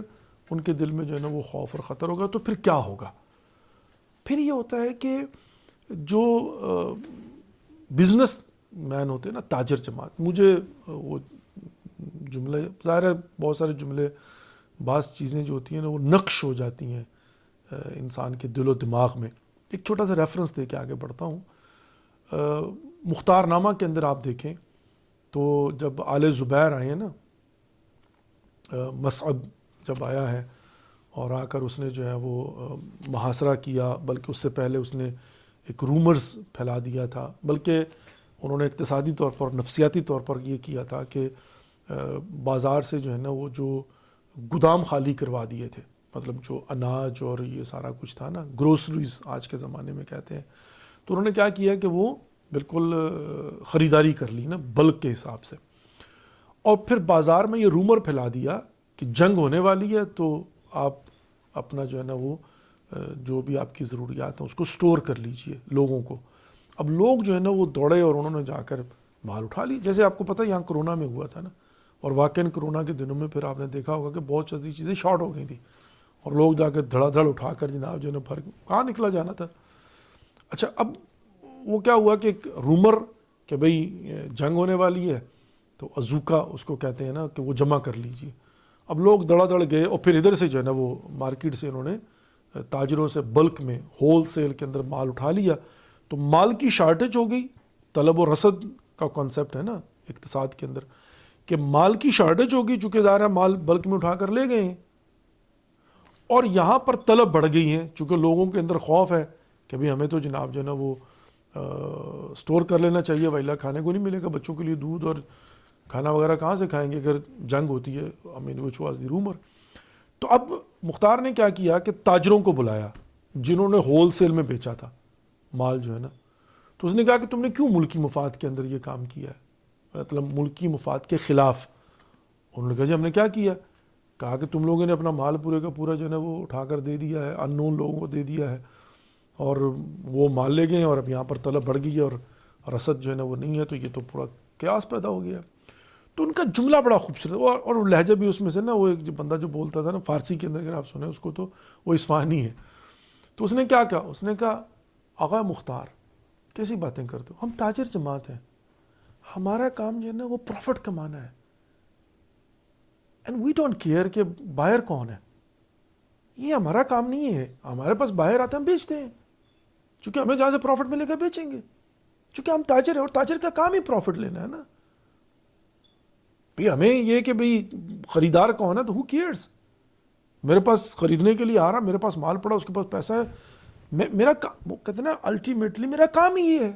ان کے دل میں جو ہے نا وہ خوف اور خطر ہوگا. تو پھر کیا ہوگا؟ پھر یہ ہوتا ہے کہ جو بزنس مین ہوتے ہیں نا, تاجر جماعت, مجھے وہ جملے ظاہر ہے بہت سارے جملے بعض چیزیں جو ہوتی ہیں نا وہ نقش ہو جاتی ہیں انسان کے دل و دماغ میں. ایک چھوٹا سا ریفرنس دے کے آگے بڑھتا ہوں. مختار نامہ کے اندر آپ دیکھیں تو جب آل زبیر آئے ہیں نا, مصعب جب آیا ہے اور آ کر اس نے جو ہے وہ محاصرہ کیا, بلکہ اس سے پہلے اس نے ایک رومرز پھیلا دیا تھا, بلکہ انہوں نے اقتصادی طور پر نفسیاتی طور پر یہ کیا تھا کہ بازار سے جو ہے نا وہ جو گودام خالی کروا دیے تھے, مطلب جو اناج اور یہ سارا کچھ تھا نا, گروسریز آج کے زمانے میں کہتے ہیں, تو انہوں نے کیا کیا کہ وہ بالکل خریداری کر لی نا بلک کے حساب سے, اور پھر بازار میں یہ رومر پھیلا دیا کہ جنگ ہونے والی ہے تو آپ اپنا جو ہے نا وہ جو بھی آپ کی ضروریات ہیں اس کو سٹور کر لیجئے لوگوں کو. اب لوگ جو ہے نا وہ دوڑے اور انہوں نے جا کر مال اٹھا لی, جیسے آپ کو پتہ یہاں کرونا میں ہوا تھا نا, اور واقعاً کرونا کے دنوں میں پھر آپ نے دیکھا ہوگا کہ بہت ساری چیزیں شارٹ ہو گئی تھیں, اور لوگ جا کر دھڑا دھڑ اٹھا کر جناب جو ہے نا بھر کہاں نکلا جانا تھا. اچھا اب وہ کیا ہوا کہ ایک رومر کہ بھئی جنگ ہونے والی ہے تو ازوکا اس کو کہتے ہیں نا کہ وہ جمع کر لیجیے. اب لوگ دڑا دڑ گئے, اور پھر ادھر سے جو ہے نا وہ مارکیٹ سے انہوں نے تاجروں سے بلک میں ہول سیل کے اندر مال اٹھا لیا, تو مال کی شارٹیج ہو گئی. طلب و رسد کا کانسیپٹ ہے نا اقتصاد کے اندر کہ مال کی شارٹیج ہو گئی, چونکہ ظاہر ہے مال بلک میں اٹھا کر لے گئے ہیں, اور یہاں پر طلب بڑھ گئی ہے چونکہ لوگوں کے اندر خوف ہے کہ بھئی ہمیں تو جناب جو ہے نا وہ سٹور کر لینا چاہیے, ویلا کھانے کو نہیں ملے گا, بچوں کے لیے دودھ اور کھانا وغیرہ کہاں سے کھائیں گے اگر جنگ ہوتی ہے. which was the rumor. تو اب مختار نے کیا کیا کہ تاجروں کو بلایا جنہوں نے ہول سیل میں بیچا تھا مال جو ہے نا, تو اس نے کہا کہ تم نے کیوں ملکی مفاد کے اندر یہ کام کیا ہے, مطلب ملکی مفاد کے خلاف. انہوں نے کہا جی ہم نے کیا کیا؟ کہا کہ تم لوگوں نے اپنا مال پورے کا پورا جو ہے نا وہ اٹھا کر دے دیا ہے, ان نون لوگوں کو دے دیا ہے, اور وہ مال لے گئے, اور اب یہاں پر طلب بڑھ گئی ہے اور رسد جو ہے نا وہ نہیں ہے, تو یہ تو پورا قیاس پیدا ہو گیا. تو ان کا جملہ بڑا خوبصورت اور وہ لہجہ بھی اس میں سے نا، وہ ایک جو بندہ جو بولتا تھا نا فارسی کے اندر، اگر آپ سنیں اس کو تو وہ اصفہانی ہے. تو اس نے کیا کہا، اس نے کہا آقا مختار کیسی باتیں کرتے ہو، ہم تاجر جماعت ہیں، ہمارا کام جو ہے نا وہ پروفٹ کمانا ہے، اینڈ وی ڈونٹ کیئر کہ بائر کون ہے، یہ ہمارا کام نہیں ہے. ہمارے پاس باہر آتے ہیں ہم بیچتے ہیں، چونکہ ہمیں جہاں سے پروفٹ ملے گا بیچیں گے، چونکہ ہم تاجر ہیں اور تاجر کا کام ہی پروفٹ لینا ہے نا. بھئی ہمیں یہ کہ بھئی خریدار کون ہے تو ہو کیئرس، میرے پاس خریدنے کے لیے آ رہا، میرے پاس مال پڑا، اس کے پاس پیسہ ہے، میرا وہ کہتے ہیں نا الٹیمیٹلی میرا کام ہی یہ ہے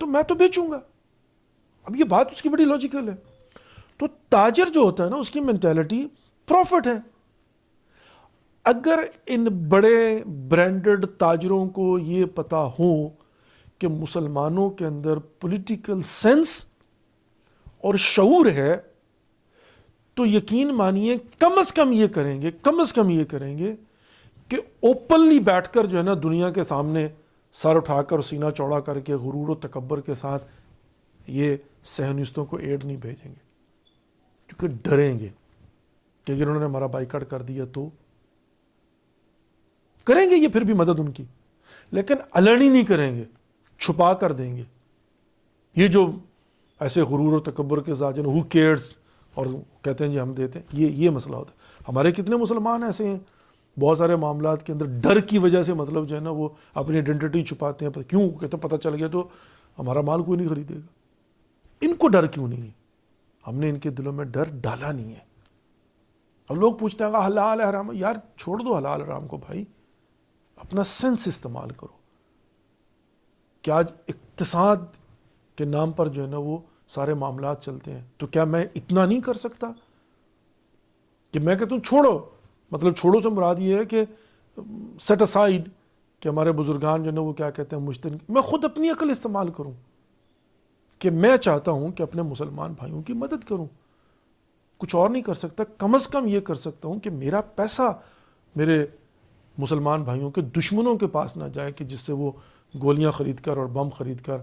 تو میں تو بیچوں گا. اب یہ بات اس کی بڑی لاجیکل ہے. تو تاجر جو ہوتا ہے نا اس کی مینٹیلٹی پروفٹ ہے. اگر ان بڑے برانڈڈ تاجروں کو یہ پتا ہو کہ مسلمانوں کے اندر پولیٹیکل سینس اور شعور ہے تو یقین مانیے کم از کم یہ کریں گے کہ اوپنلی بیٹھ کر جو ہے نا دنیا کے سامنے سر اٹھا کر سینہ چوڑا کر کے غرور و تکبر کے ساتھ یہ صہیونیستوں کو ایڈ نہیں بھیجیں گے، کیونکہ ڈریں گے کہ اگر انہوں نے ہمارا بائیکاٹ کر دیا تو کریں گے یہ پھر بھی مدد ان کی، لیکن علنی نہیں کریں گے، چھپا کر دیں گے. یہ جو ایسے غرور و تکبر کے ساتھ ہو کیئرس اور کہتے ہیں جی ہم دیتے ہیں، یہ مسئلہ ہوتا ہے. ہمارے کتنے مسلمان ایسے ہیں بہت سارے معاملات کے اندر ڈر کی وجہ سے مطلب جو ہے نا وہ اپنی آئیڈینٹی چھپاتے ہیں. کیوں کہتے ہیں پتہ چل گیا تو ہمارا مال کوئی نہیں خریدے گا. ان کو ڈر کیوں نہیں ہے؟ ہم نے ان کے دلوں میں ڈر ڈالا نہیں ہے. اب لوگ پوچھتے ہیں کہ حلال ہے حرام ہے، یار چھوڑ دو حلال حرام کو بھائی، اپنا سینس استعمال کرو. کہ آج اقتصاد کے نام پر جو ہے نا وہ سارے معاملات چلتے ہیں، تو کیا میں اتنا نہیں کر سکتا کہ میں کہتا ہوں چھوڑو، مطلب چھوڑو سے مراد یہ ہے کہ سیٹ اسائیڈ، کہ ہمارے بزرگان جو ہے نا وہ کیا کہتے ہیں مجتہد، میں خود اپنی عقل استعمال کروں کہ میں چاہتا ہوں کہ اپنے مسلمان بھائیوں کی مدد کروں، کچھ اور نہیں کر سکتا، کم از کم یہ کر سکتا ہوں کہ میرا پیسہ میرے مسلمان بھائیوں کے دشمنوں کے پاس نہ جائے کہ جس سے وہ گولیاں خرید کر اور بم خرید کر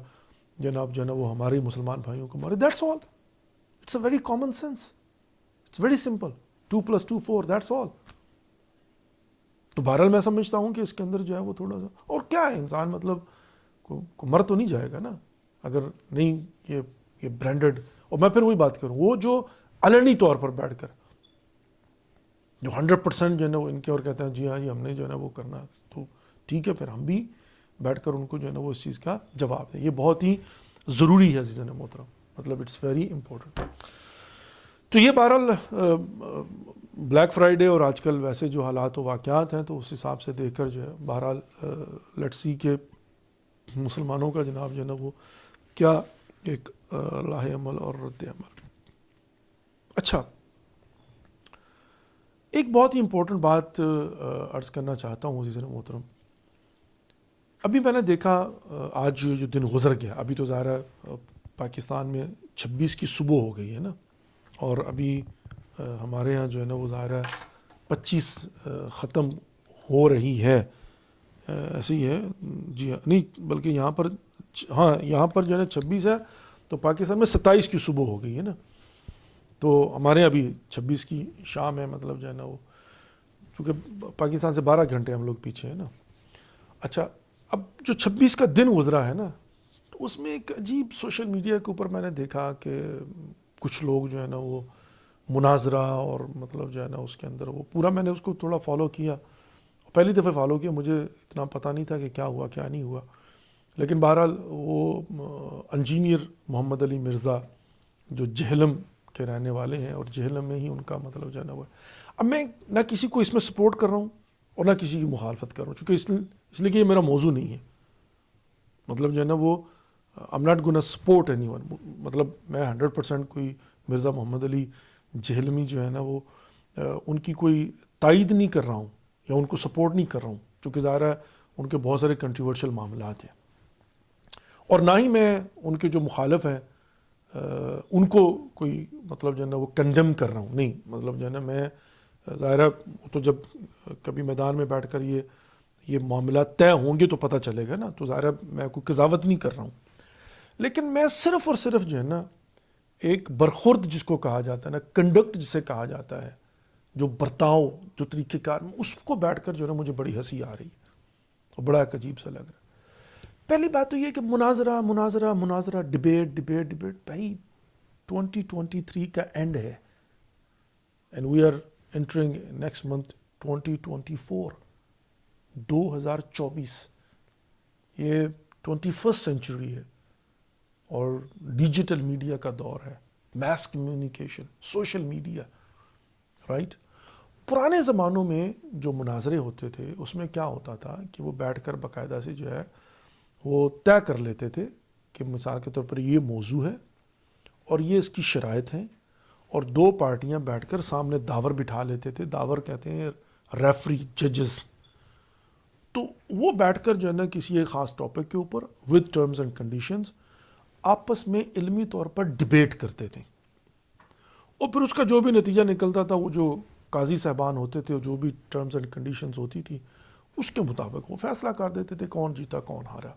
جناب جو ہے نا وہ ہمارے مسلمان بھائیوں کو مارے. That's all. It's a very common sense, it's very simple. 2+2 4، that's all. تو بہرحال میں سمجھتا ہوں کہ اس کے اندر جو ہے وہ تھوڑا سا، اور کیا ہے انسان مطلب کو مر تو نہیں جائے گا نا اگر نہیں یہ برانڈڈ. اور میں پھر وہی بات کروں، وہ جو علنی طور پر بیٹھ کر جو 100% جو ہے نا وہ ان کے اور کہتے ہیں جی ہاں جی ہم نے جو ہے نا وہ کرنا ہے، تو ٹھیک ہے، پھر ہم بھی بیٹھ کر ان کو جو ہے نا وہ اس چیز کا جواب دیں. یہ بہت ہی ضروری ہے عزیزان محترم، مطلب اٹس ویری امپورٹنٹ. تو یہ بہرحال بلیک فرائیڈے اور آج کل ویسے جو حالات و واقعات ہیں تو اس حساب سے دیکھ کر جو ہے بہرحال لیٹس سی کہ مسلمانوں کا جناب جو ہے نا وہ کیا ایک لاہ عمل اور رد عمل. اچھا، ایک بہت ہی امپورٹنٹ بات عرض کرنا چاہتا ہوں عزیزان محترم. ابھی میں نے دیکھا آج جو دن گزر گیا، ابھی تو ظاہر ہے پاکستان میں 26 کی صبح ہو گئی ہے نا، اور ابھی ہمارے ہاں جو ہے نا وہ ظاہر ہے 25 ختم ہو رہی ہے، ایسے ہی ہے جی ہاں، نہیں بلکہ یہاں پر ہاں یہاں پر جو ہے نا 26 ہے، تو پاکستان میں 27 کی صبح ہو گئی ہے نا. تو ہمارے ابھی 26 کی شام ہے، مطلب جو ہے نا وہ چونکہ پاکستان سے 12 گھنٹے ہم لوگ پیچھے ہیں نا. اچھا، اب جو 26 کا دن گزرا ہے نا تو اس میں ایک عجیب سوشل میڈیا کے اوپر میں نے دیکھا کہ کچھ لوگ جو ہے نا وہ مناظرہ اور مطلب جو ہے نا اس کے اندر وہ پورا میں نے اس کو تھوڑا فالو کیا، پہلی دفعہ فالو کیا، مجھے اتنا پتہ نہیں تھا کہ کیا ہوا کیا نہیں ہوا. لیکن بہرحال وہ انجینئر محمد علی مرزا جو جہلم کے رہنے والے ہیں اور جہلم میں ہی ان کا مطلب جو ہے نا وہ، اب میں نہ کسی کو اس میں سپورٹ کر رہا ہوں اور نہ کسی کی مخالفت کر رہا ہوں، چونکہ اس لیے کہ یہ میرا موضوع نہیں ہے. مطلب جو ہے نا وہ I'm not gonna support anyone، مطلب میں 100% کوئی مرزا محمد علی جہلمی جو ہے نا وہ ان کی کوئی تائید نہیں کر رہا ہوں یا ان کو سپورٹ نہیں کر رہا ہوں، چونکہ ظاہر ہے ان کے بہت سارے کنٹروورشل معاملات ہیں، اور نہ ہی میں ان کے جو مخالف ہیں ان کو کوئی مطلب جو ہے نا وہ کنڈیم کر رہا ہوں، نہیں. مطلب جو ہے نا میں ظاہر ہے تو جب کبھی میدان میں بیٹھ کر یہ معاملات طے ہوں گے تو پتہ چلے گا نا، تو ظاہر ہے میں کوئی قضاوت نہیں کر رہا ہوں. لیکن میں صرف اور صرف جو ہے نا ایک برخورد جس کو کہا جاتا ہے نا، کنڈکٹ جسے کہا جاتا ہے، جو برتاؤ، جو طریقہ کار، اس کو بیٹھ کر جو ہے نا مجھے بڑی ہنسی آ رہی ہے اور بڑا ایک عجیب سا لگ رہا ہے۔ پہلی بات تو یہ کہ مناظرہ، ڈبیٹ، بھائی 2023 کا اینڈ ہے and we are entering next month 2024، 2024، یہ 21 سینچری ہے اور ڈیجیٹل میڈیا کا دور ہے، mass communication, social media, right. پرانے زمانوں میں جو مناظرے ہوتے تھے اس میں کیا ہوتا تھا کہ وہ بیٹھ کر باقاعدہ سے جو ہے وہ طے کر لیتے تھے کہ مثال کے طور پر یہ موضوع ہے اور یہ اس کی شرائط ہیں، اور دو پارٹیاں بیٹھ کر سامنے داور بٹھا لیتے تھے، داور کہتے ہیں ریفری، ججز، تو وہ بیٹھ کر جو ہے نا کسی ایک خاص ٹاپک کے اوپر ود ٹرمز اینڈ کنڈیشنز آپس میں علمی طور پر ڈبیٹ کرتے تھے، اور پھر اس کا جو بھی نتیجہ نکلتا تھا، وہ جو قاضی صاحبان ہوتے تھے اور جو بھی ٹرمز اینڈ کنڈیشنز ہوتی تھی اس کے مطابق وہ فیصلہ کر دیتے تھے کون جیتا کون ہارا۔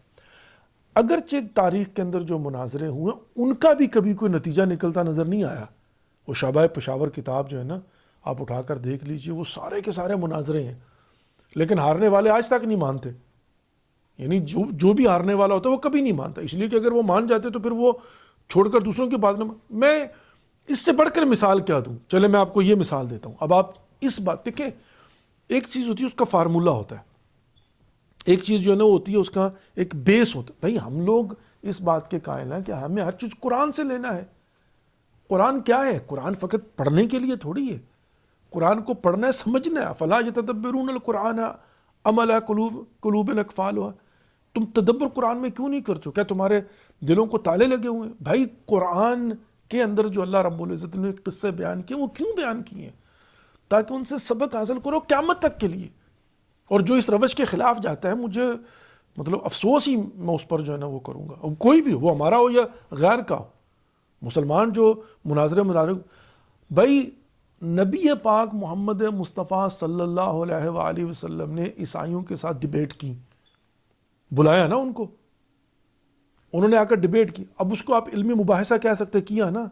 اگرچہ تاریخ کے اندر جو مناظرے ہوئے ان کا بھی کبھی کوئی نتیجہ نکلتا نظر نہیں آیا۔ وہ شعبۂ پشاور کتاب جو ہے نا آپ اٹھا کر دیکھ لیجئے، وہ سارے کے سارے مناظرے ہیں، لیکن ہارنے والے آج تک نہیں مانتے، یعنی جو بھی ہارنے والا ہوتا ہے وہ کبھی نہیں مانتا، اس لیے کہ اگر وہ مان جاتے تو پھر وہ چھوڑ کر دوسروں کی بات نہ میں اس سے بڑھ کر مثال کیا دوں، چلے میں آپ کو یہ مثال دیتا ہوں۔ اب آپ اس بات دیکھیں، ایک چیز ہوتی ہے اس کا فارمولہ ہوتا ہے، ایک چیز جو ہے نا ہوتی ہے اس کا ایک بیس ہوتا ہے۔ بھائی ہم لوگ اس بات کے قائل ہیں کہ ہمیں ہر چیز قرآن سے لینا ہے۔ قرآن کیا ہے؟ قرآن فقط پڑھنے کے لیے تھوڑی ہے، قرآن کو پڑھنا ہے، سمجھنا ہے۔ فلا یتدبرون القرآن ام علی قلوب اقفالها، تم تدبر قرآن میں کیوں نہیں کرتے ہو؟ کیا تمہارے دلوں کو تالے لگے ہوئے ہیں؟ بھائی قرآن کے اندر جو اللہ رب العزت نے قصے بیان کیے وہ کیوں بیان کیے ہیں؟ تاکہ ان سے سبق حاصل کرو قیامت تک کے لیے۔ اور جو اس روش کے خلاف جاتا ہے مجھے مطلب افسوس ہی میں اس پر جو ہے نا وہ کروں گا، کوئی بھی وہ ہمارا ہو یا غیر کا ہو۔ مسلمان جو مناظرے بھائی نبی پاک محمد مصطفیٰ صلی اللہ علیہ وآلہ وسلم نے عیسائیوں کے ساتھ ڈیبیٹ کی، بلایا نا ان کو، انہوں نے آ کر ڈیبیٹ کی۔ اب اس کو آپ علمی مباحثہ کہہ سکتے کیا نا،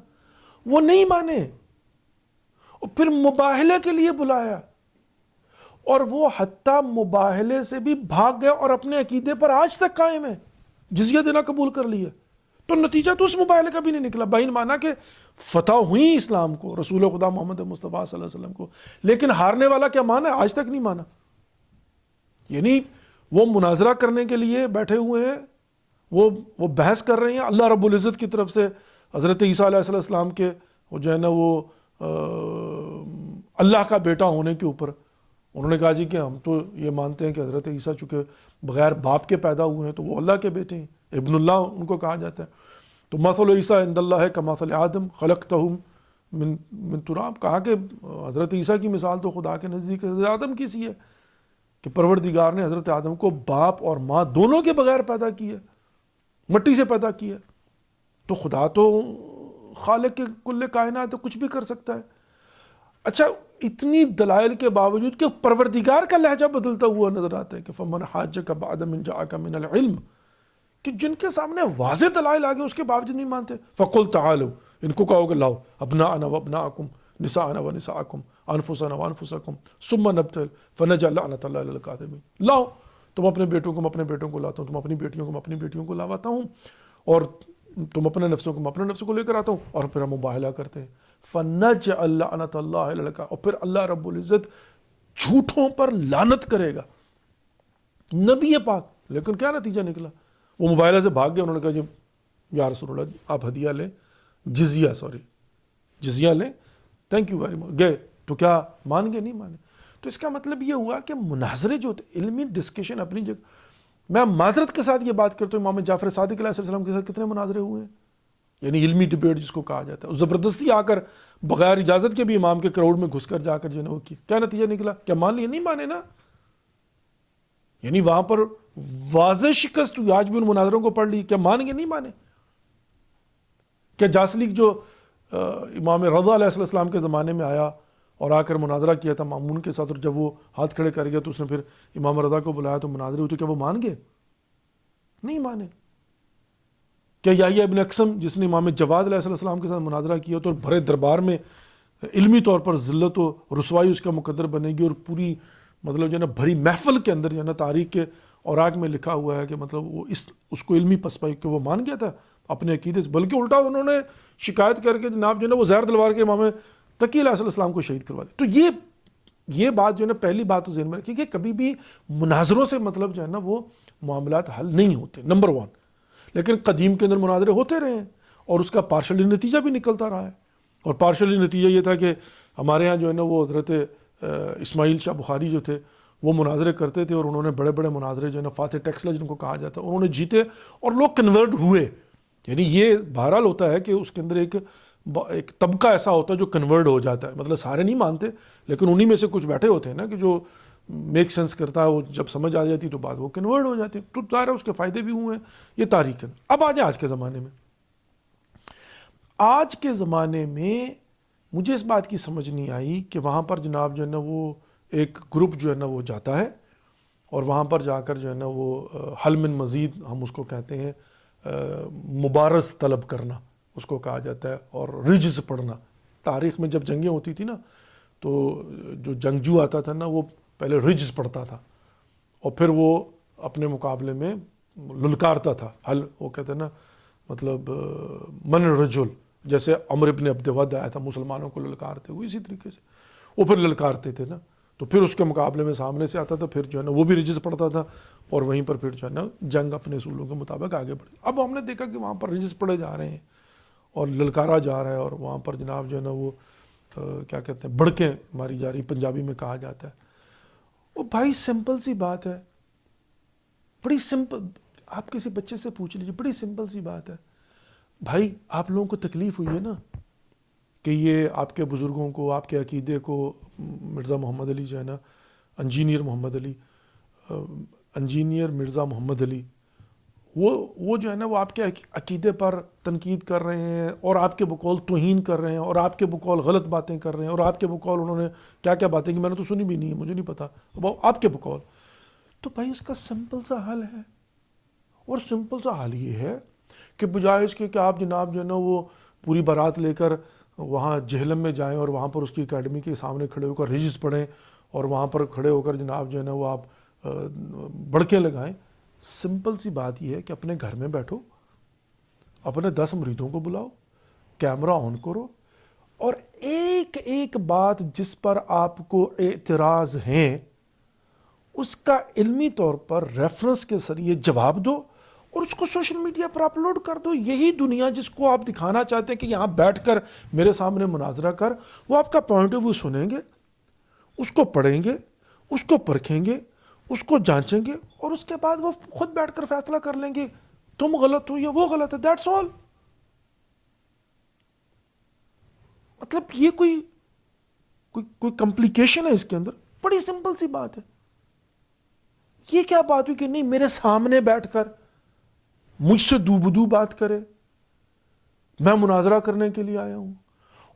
وہ نہیں مانے، اور پھر مباہلے کے لیے بلایا، اور وہ حتیٰ مباہلے سے بھی بھاگ گئے اور اپنے عقیدے پر آج تک قائم ہے، جزیہ دینا قبول کر لیا۔ تو نتیجہ تو اس مباہلے کا بھی نہیں نکلا۔ بھائی مانا کہ فتح ہوئی اسلام کو، رسول خدا محمد مصطفیٰ صلی اللہ علیہ وسلم کو، لیکن ہارنے والا کیا مانا ہے؟ آج تک نہیں مانا۔ یعنی وہ مناظرہ کرنے کے لیے بیٹھے ہوئے ہیں، وہ بحث کر رہے ہیں اللہ رب العزت کی طرف سے حضرت عیسیٰ علیہ السلام کے وہ جو ہے نا وہ اللہ کا بیٹا ہونے کے اوپر انہوں نے کہا جی کہ ہم تو یہ مانتے ہیں کہ حضرت عیسیٰ چونکہ بغیر باپ کے پیدا ہوئے ہیں تو وہ اللہ کے بیٹے ہیں، ابن اللہ ان کو کہا جاتا ہے۔ تو مثل عیسیٰ عند اللہ کمثل آدم خلقتہ من تراب، کہا کہ حضرت عیسیٰ کی مثال تو خدا کے نزدیک حضرت آدم کی سی ہے کہ پروردگار نے حضرت آدم کو باپ اور ماں دونوں کے بغیر پیدا کیا، مٹی سے پیدا کیا۔ تو خدا تو خالق کے کل کائنات تو کچھ بھی کر سکتا ہے۔ اچھا اتنی دلائل کے باوجود کہ پروردگار کا لہجہ بدلتا ہوا نظر آتا ہے کہ فمن حاجک بعد من جاءک من العلم، کہ جن کے سامنے واضح دلائل آگے اس کے باوجود نہیں مانتے۔ فقل تعالوا، ان کو کہو کہ لاؤ ابناءنا وابناءکم نساءنا ونساءکم انفسنا وانفسکم ثم نبتل فنجعل لعنۃ اللہ علی الکاذبین، لاؤ تم اپنے بیٹوں کو میں اپنے بیٹوں کو لاتا ہوں، تم اپنی بیٹیوں کو میں اپنی بیٹیوں کو لاتا ہوں، اور تم اپنے نفسوں کو میں اپنے نفسوں کو لے کر آتا ہوں، اور پھر ہم مباہلہ کرتے ہیں۔ فنجعل لعنۃ اللہ علی الکاذبین، اور پھر اللہ رب العزت جھوٹوں پر لعنت کرے گا۔ نبی پاک، لیکن کیا نتیجہ نکلا؟ وہ مباہلہ سے بھاگ گئے، انہوں نے کہا جی یا رسول اللہ آپ ہدیہ لیں، جزیہ لیں، تھینک یو ویری مچ، گئے تو کیا مان گئے؟ نہیں مانے۔ تو اس کا مطلب یہ ہوا کہ مناظرے جو ہوتے علمی ڈسکشن اپنی جگہ، میں معذرت کے ساتھ یہ بات کرتا ہوں، امام جعفر صادق علیہ السلام کے ساتھ کتنے مناظرے ہوئے ہیں، یعنی علمی ڈیبیٹ جس کو کہا جاتا ہے، زبردستی آ کر بغیر اجازت کے بھی امام کے کراؤڈ میں گھس کر جا کر جو ہے نا وہ کی، کیا نتیجہ نکلا؟ کیا مان لیا؟ نہیں مانے نا۔ یعنی وہاں پر واضح شکست ہوئی۔ آج بھی ان مناظروں کو پڑھ لی، کیا مان گے؟ نہیں مانے۔ کیا جاسلیک جو امام رضا علیہ السلام کے زمانے میں آیا اور آ کر مناظرہ کیا تھا مامون کے ساتھ، اور جب وہ ہاتھ کھڑے کر گیا تو اس نے پھر امام رضا کو بلایا تو مناظرے ہوئی، تو کیا وہ مان گئے؟ نہیں مانے۔ کیا یحییٰ ابن اقسم جس نے امام جواد علیہ السلام کے ساتھ مناظرہ کیا تو بھرے دربار میں علمی طور پر ذلت و رسوائی اس کا مقدر بنے گی، اور پوری مطلب جو ہے نا بھری محفل کے اندر جو ہے نا تاریخ کے اوراق میں لکھا ہوا ہے کہ مطلب وہ اس کو علمی پس پائی کہ وہ مان گیا تھا اپنے عقیدے سے، بلکہ الٹا انہوں نے شکایت کر کے جناب جو ہے نا وہ زہر دلوار کے امام تقی علیہ السلام کو شہید کروا دیا۔ تو یہ بات جو ہے نا پہلی بات تو ذہن میں رکھیے کہ کبھی بھی مناظروں سے مطلب جو ہے نا وہ معاملات حل نہیں ہوتے، نمبر 1۔ لیکن قدیم کے اندر مناظرے ہوتے رہے ہیں اور اس کا پارشلی نتیجہ بھی نکلتا رہا ہے، اور پارشلی نتیجہ یہ تھا کہ ہمارے ہاں جو ہے نا وہ حضرت اسماعیل شاہ بخاری جو تھے وہ مناظرے کرتے تھے، اور انہوں نے بڑے بڑے مناظرے جو ہے نا فاتح ٹیکسلا جن کو کہا جاتا ہے انہوں نے جیتے، اور لوگ کنورٹ ہوئے۔ یعنی یہ بہرحال ہوتا ہے کہ اس کے اندر ایک طبقہ ایسا ہوتا ہے جو کنورٹ ہو جاتا ہے، مطلب سارے نہیں مانتے، لیکن انہی میں سے کچھ بیٹھے ہوتے ہیں نا کہ جو میک سینس کرتا ہے، وہ جب سمجھ آ جاتی تو بعد وہ کنورٹ ہو جاتی، تو ظاہر ہے اس کے فائدے بھی ہوئے ہیں۔ یہ تاریخ ہے۔ اب آ جائیں آج کے زمانے میں۔ آج کے زمانے میں مجھے اس بات کی سمجھ نہیں آئی کہ وہاں پر جناب جو ہے نا وہ ایک گروپ جو ہے نا وہ جاتا ہے، اور وہاں پر جا کر جو ہے نا وہ حل من مزید ہم اس کو کہتے ہیں مبارز طلب کرنا اس کو کہا جاتا ہے، اور رجز پڑھنا۔ تاریخ میں جب جنگیں ہوتی تھی نا تو جو جنگجو آتا تھا نا وہ پہلے رجز پڑھتا تھا، اور پھر وہ اپنے مقابلے میں للکارتا تھا، حل وہ کہتے ہیں نا مطلب من الرجل، جیسے عمر ابن عبد ود آیا تھا مسلمانوں کو للکارتے ہوئے، اسی طریقے سے وہ پھر للکارتے تھے نا، تو پھر اس کے مقابلے میں سامنے سے آتا تھا، پھر جو ہے نا وہ بھی رجز پڑھتا تھا، اور وہیں پر پھر جو ہے نا جنگ اپنے اصولوں کے مطابق آگے بڑھتی۔ اب ہم نے دیکھا کہ وہاں پر رجز پڑھے جا رہے ہیں اور للکارا جا رہا ہے، اور وہاں پر جناب جو ہے نا وہ کیا کہتے ہیں بڑکیں ماری جا رہی، پنجابی میں کہا جاتا ہے۔ وہ بھائی سمپل سی بات ہے، بڑی سمپل، آپ کسی بچے سے پوچھ لیجیے، بڑی سمپل سی بات ہے بھائی، آپ لوگوں کو تکلیف ہوئی ہے نا کہ یہ آپ کے بزرگوں کو، آپ کے عقیدے کو مرزا محمد علی جو ہے نا انجینئر مرزا محمد علی وہ جو ہے نا وہ آپ کے عقیدے پر تنقید کر رہے ہیں، اور آپ کے بقول توہین کر رہے ہیں، اور آپ کے بقول غلط باتیں کر رہے ہیں، اور آپ کے بقول انہوں نے کیا کیا باتیں کی میں نے تو سنی بھی نہیں ہے، مجھے نہیں پتا، آپ کے بقول۔ تو بھائی اس کا سمپل سا حل ہے، اور سمپل سا حل یہ ہے کہ بجائے اس کے کہ آپ جناب جو ہے نا وہ پوری بارات لے کر وہاں جہلم میں جائیں اور وہاں پر اس کی اکیڈمی کے سامنے کھڑے ہو کر رجز پڑھیں، اور وہاں پر کھڑے ہو کر جناب جو ہے نا وہ آپ بڑکیں لگائیں، سمپل سی بات یہ ہے کہ اپنے گھر میں بیٹھو، اپنے 10 مریدوں کو بلاؤ، کیمرہ آن کرو، اور ایک ایک بات جس پر آپ کو اعتراض ہیں اس کا علمی طور پر ریفرنس کے ذریعے جواب دو، اور اس کو سوشل میڈیا پر اپلوڈ کر دو۔ یہی دنیا جس کو آپ دکھانا چاہتے ہیں کہ یہاں بیٹھ کر میرے سامنے مناظرہ کر، وہ آپ کا پوائنٹ آف ویو سنیں گے، اس کو پڑھیں گے، اس کو پرکھیں گے، اس کو جانچیں گے، اور اس کے بعد وہ خود بیٹھ کر فیصلہ کر لیں گے تم غلط ہو یا وہ غلط ہے۔ That's all. مطلب یہ کوئی کمپلیکیشن ہے اس کے اندر؟ بڑی سمپل سی بات ہے۔ یہ کیا بات ہوئی کہ نہیں میرے سامنے بیٹھ کر مجھ سے دو بدو بات کرے، میں مناظرہ کرنے کے لیے آیا ہوں،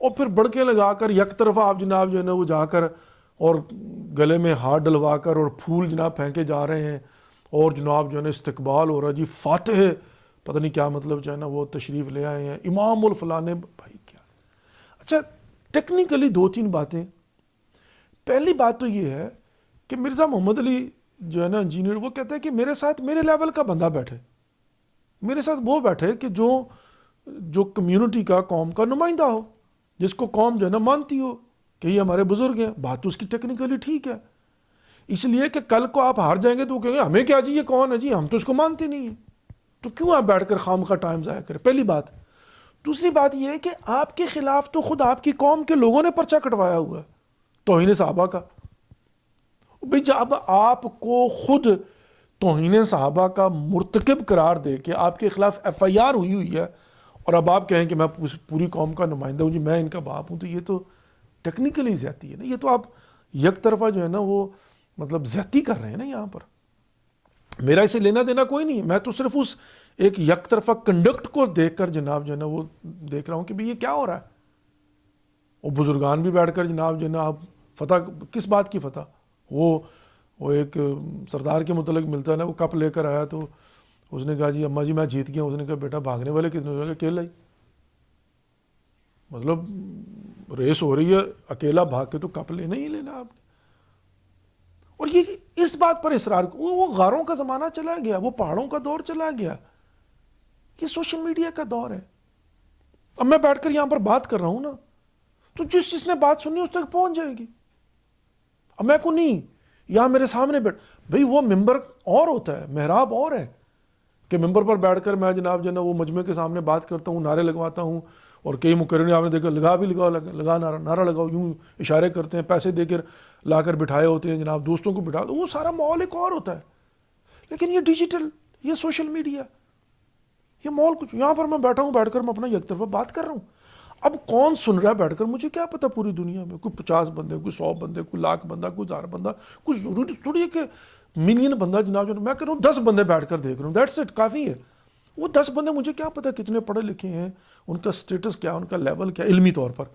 اور پھر بڑکے لگا کر یک طرفہ آپ جناب جو ہے نا وہ جا کر اور گلے میں ہاتھ ڈلوا کر اور پھول جناب پھینکے جا رہے ہیں، اور جناب جو ہے نا استقبال ہو رہا ہے، جی فاتح پتہ نہیں کیا مطلب جو ہے نا وہ تشریف لے آئے ہیں امام الفلانے۔ بھائی کیا اچھا ٹیکنیکلی 2-3 باتیں۔ پہلی بات تو یہ ہے کہ مرزا محمد علی جو ہے نا انجینئر، وہ کہتے ہیں کہ میرے ساتھ میرے لیول کا بندہ بیٹھے، میرے ساتھ وہ بیٹھے کہ جو کمیونٹی کا، قوم کا نمائندہ ہو، جس کو قوم جو ہے نا مانتی ہو کہ یہ ہمارے بزرگ ہیں۔ بات تو اس کی ٹیکنیکلی ٹھیک ہے، اس لیے کہ کل کو آپ ہار جائیں گے تو وہ کہیں گے ہمیں کیا جی یہ کون ہے جی، ہم تو اس کو مانتے نہیں ہیں، تو کیوں آپ بیٹھ کر خام کا ٹائم ضائع کریں؟ پہلی بات۔ دوسری بات یہ ہے کہ آپ کے خلاف تو خود آپ کی قوم کے لوگوں نے پرچہ کٹوایا ہوا ہے توہین صحابہ کا۔ بھئی جب آپ کو خود توہین صحابہ کا مرتکب قرار دے کے آپ کے خلاف FIR ہوئی ہے، اور اب آپ کہیں کہ میں پوری قوم کا نمائندہ ہوں جی، میں ان کا باپ ہوں، تو یہ تو ٹیکنیکلی زیادتی ہے نا، یہ تو آپ یک طرفہ جو ہے نا وہ مطلب زیادتی کر رہے ہیں نا یہاں پر۔ میرا اسے لینا دینا کوئی نہیں ہے، میں تو صرف اس ایک یک طرفہ کنڈکٹ کو دیکھ کر جناب جو ہے نا وہ دیکھ رہا ہوں کہ بھئی یہ کیا ہو رہا ہے۔ وہ بزرگان بھی بیٹھ کر جناب جو ہے نا آپ فتح، کس بات کی فتح؟ وہ ایک سردار کے متعلق ملتا ہے نا، وہ کپ لے کر آیا تو اس نے کہا جی اماں جی میں جیت گیا. اس نے کہا بیٹا بھاگنے والے کتنے ہو گئے؟ اکیلا ہی. مطلب ریس ہو رہی ہے, اکیلا بھاگ کے تو کپ لینا ہی لینا آپ نے. اور یہ اس بات پر اصرار, وہ غاروں کا زمانہ چلا گیا, وہ پہاڑوں کا دور چلا گیا, یہ سوشل میڈیا کا دور ہے. اب میں بیٹھ کر یہاں پر بات کر رہا ہوں نا, تو جس نے بات سنی اس تک پہنچ جائے گی. اب میں کو نہیں یہاں میرے سامنے بیٹھ, بھئی وہ ممبر اور ہوتا ہے, محراب اور ہے, کہ ممبر پر بیٹھ کر میں جناب جو ہے نا وہ مجمع کے سامنے بات کرتا ہوں, نعرے لگواتا ہوں, اور کئی مقررین آپ نے دیکھا لگا نعرہ لگاؤ, یوں اشارے کرتے ہیں, پیسے دے کر لا کر بٹھائے ہوتے ہیں جناب, دوستوں کو بٹھا دو, وہ سارا ماحول ایک اور ہوتا ہے. لیکن یہ ڈیجیٹل, یہ سوشل میڈیا, یہ ماحول کچھ, یہاں پر میں بیٹھا ہوں, بیٹھ کر میں اپنا یک طرفہ بات کر رہا ہوں. اب کون سن رہا ہے بیٹھ کر, مجھے کیا پتا پوری دنیا میں کوئی 50 بندے, کوئی 100 بندے, کوئی 1,00,000 بندہ, کوئی 1000 بندہ, کوئی ضروری تھوڑی ہے کہ ملین بندہ جناب. میں کہہ رہا ہوں 10 بندے بیٹھ کر دیکھ رہا ہوں, دیٹس اٹ, کافی ہے. وہ 10 بندے مجھے کیا پتا کتنے پڑھے لکھے ہیں, ان کا سٹیٹس کیا, ان کا لیول کیا علمی طور پر.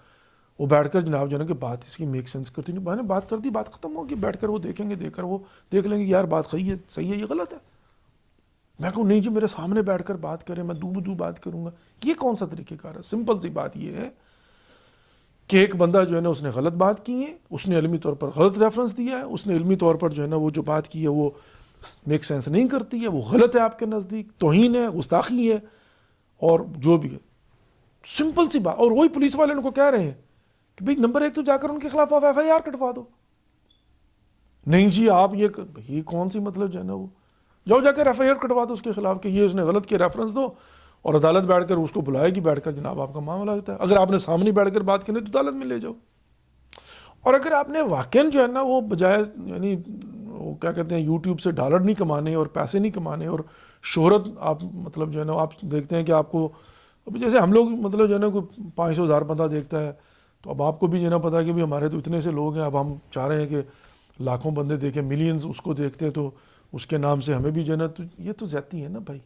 وہ بیٹھ کر جناب جو ہے نا کہ بات اس کی میک سینس کرتی نہیں, میں نے بات کر دی, بات ختم ہوگی, بیٹھ کر وہ دیکھیں گے, دیکھ کر وہ دیکھ لیں گے یار بات صحیح ہے یہ غلط ہے. میں کہوں نہیں جی میرے سامنے بیٹھ کر بات کریں, میں دو بات کروں گا, یہ کون سا طریقہ کار ہے؟ سمپل سی بات یہ ہے کہ ایک بندہ جو ہے نا اس نے غلط بات کی ہے, اس نے علمی طور پر غلط ریفرنس دیا ہے, اس نے علمی طور پر جو ہے نا وہ جو بات کی ہے وہ میک سینس نہیں کرتی ہے, وہ غلط ہے آپ کے نزدیک, توہین ہے, گستاخی ہے, اور جو بھی ہے. سمپل سی بات. اور وہی پولیس والے ان کو کہہ رہے ہیں کہ بھئی نمبر 1 تو جا کر ان کے خلاف آپ FIR کٹوا دو. نہیں جی آپ یہ کون سی مطلب جو ہے نا وہ, جاؤ جا کر FIR کٹوا دو اس کے خلاف کہ یہ اس نے غلط کیا, ریفرنس دو, اور عدالت بیٹھ کر اس کو بلائے گی, بیٹھ کر جناب آپ کا معاملہ ہوتا ہے. اگر آپ نے سامنے بیٹھ کر بات کرنی تو عدالت میں لے جاؤ. اور اگر آپ نے واقعاً جو ہے نا وہ بجائے یعنی وہ کیا کہتے ہیں یوٹیوب سے ڈالر نہیں کمانے اور پیسے نہیں کمانے اور شہرت, آپ مطلب جو ہے نا آپ دیکھتے ہیں کہ آپ کو جیسے ہم لوگ مطلب جو ہے نا کوئی 500,000 بندہ دیکھتا ہے, تو اب آپ کو بھی جو ہے نا پتا کہ بھی ہمارے تو اتنے سے لوگ ہیں, اب ہم چاہ رہے ہیں کہ لاکھوں بندے دیکھیں, ملینز اس کو دیکھتے ہیں, تو اس کے نام سے ہمیں بھی جو ہے نا, تو یہ تو زیادتی ہے نا بھائی.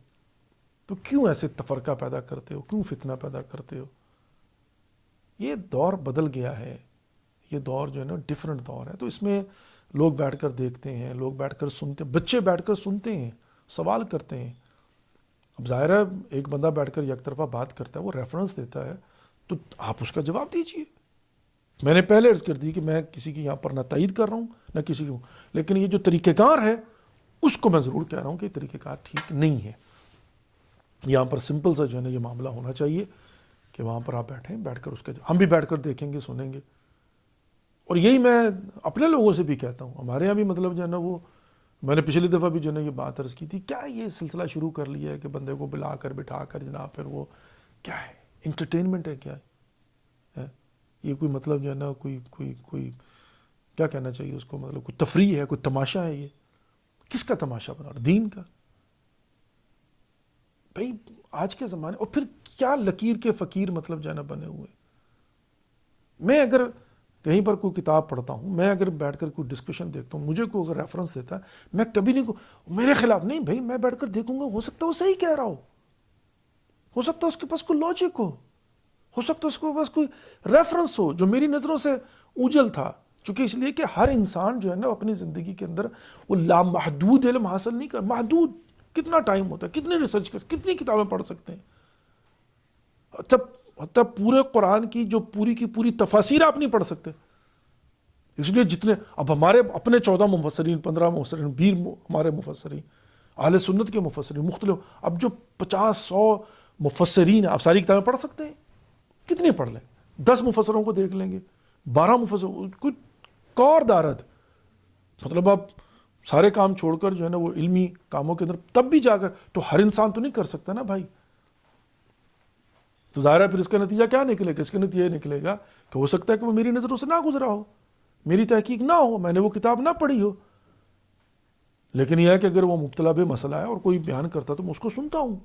تو کیوں ایسے تفرقہ پیدا کرتے ہو, کیوں فتنہ پیدا کرتے ہو؟ یہ دور بدل گیا ہے, یہ دور جو ہے نا ڈیفرنٹ دور ہے. تو اس میں لوگ بیٹھ کر دیکھتے ہیں, لوگ بیٹھ کر سنتے ہیں, بچے بیٹھ کر سنتے ہیں, سوال کرتے ہیں. اب ظاہر ہے ایک بندہ بیٹھ کر یک طرفہ بات کرتا ہے, وہ ریفرنس دیتا ہے, تو آپ اس کا جواب دیجیے. میں نے پہلے عرض کر دی کہ میں کسی کی یہاں پر نہ تائید کر رہا ہوں نہ کسی کی, لیکن یہ جو طریقہ کار ہے اس کو میں ضرور کہہ رہا ہوں کہ طریقہ کار ٹھیک نہیں ہے. یہاں پر سمپل سا جو ہے نا یہ معاملہ ہونا چاہیے کہ وہاں پر آپ بیٹھیں, بیٹھ کر اس کا ہم بھی بیٹھ کر دیکھیں گے, سنیں گے. اور یہی میں اپنے لوگوں سے بھی کہتا ہوں, ہمارے یہاں بھی مطلب جو ہے نا وہ, میں نے پچھلی دفعہ بھی جو ہے نا یہ بات عرض کی تھی, کیا یہ سلسلہ شروع کر لیا ہے کہ بندے کو بلا کر بٹھا کر جناب پھر وہ کیا ہے, انٹرٹینمنٹ ہے کیا ہے, یہ کوئی مطلب جو ہے نا کوئی کیا کہنا چاہیے اس کو, مطلب کوئی تفریح ہے, کوئی تماشا ہے, یہ کس کا تماشا بنا رہا, دین کا بھائی آج کے زمانے. اور پھر کیا لکیر کے فقیر مطلب جو ہے نا بنے ہوئے. میں اگر کہیں پر کوئی کتاب پڑھتا ہوں, میں اگر بیٹھ کر کوئی ڈسکشن دیکھتا ہوں, مجھے کوئی اگر ریفرنس دیتا ہے, میں کبھی نہیں میرے خلاف نہیں بھائی, میں بیٹھ کر دیکھوں گا, ہو سکتا ہے وہ صحیح کہہ رہا ہو سکتا ہے اس کے پاس کوئی لاجک ہو سکتا ہے اس کے پاس کوئی ریفرنس ہو جو میری نظروں سے اوجھل تھا. چونکہ اس لیے کہ ہر انسان جو ہے نا اپنی زندگی کے اندر وہ لامحدود علم حاصل نہیں کر, محدود کتنا ٹائم ہوتا ہے, کتنی ریسرچ کر, کتنی کتابیں پڑھ سکتے ہیں. تب پورے قرآن کی جو پوری کی پوری تفاسیر آپ نہیں پڑھ سکتے. اس لیے جتنے اب ہمارے اپنے 14 مفسرین, 15 مفسرین, 20 ہمارے مفسرین, اہل سنت کے مفسرین مختلف, اب جو 50-100 مفسرین ہیں, آپ ساری کتابیں پڑھ سکتے ہیں, کتنی پڑھ لیں, 10 مفسروں کو دیکھ لیں گے, 12 مفسروں, کچھ کور دارد, مطلب آپ سارے کام چھوڑ کر جو ہے نا وہ علمی کاموں کے اندر تب بھی جا کر, تو ہر انسان تو نہیں کر سکتا نا بھائی. تو ظاہر ہے پھر اس کا نتیجہ کیا نکلے گا, اس کا نتیجہ یہ نکلے گا کہ ہو سکتا ہے کہ وہ میری نظروں سے نہ گزرا ہو, میری تحقیق نہ ہو, میں نے وہ کتاب نہ پڑھی ہو, لیکن یہ ہے کہ اگر وہ مبتلا بے مسئلہ ہے اور کوئی بیان کرتا تو میں اس کو سنتا ہوں,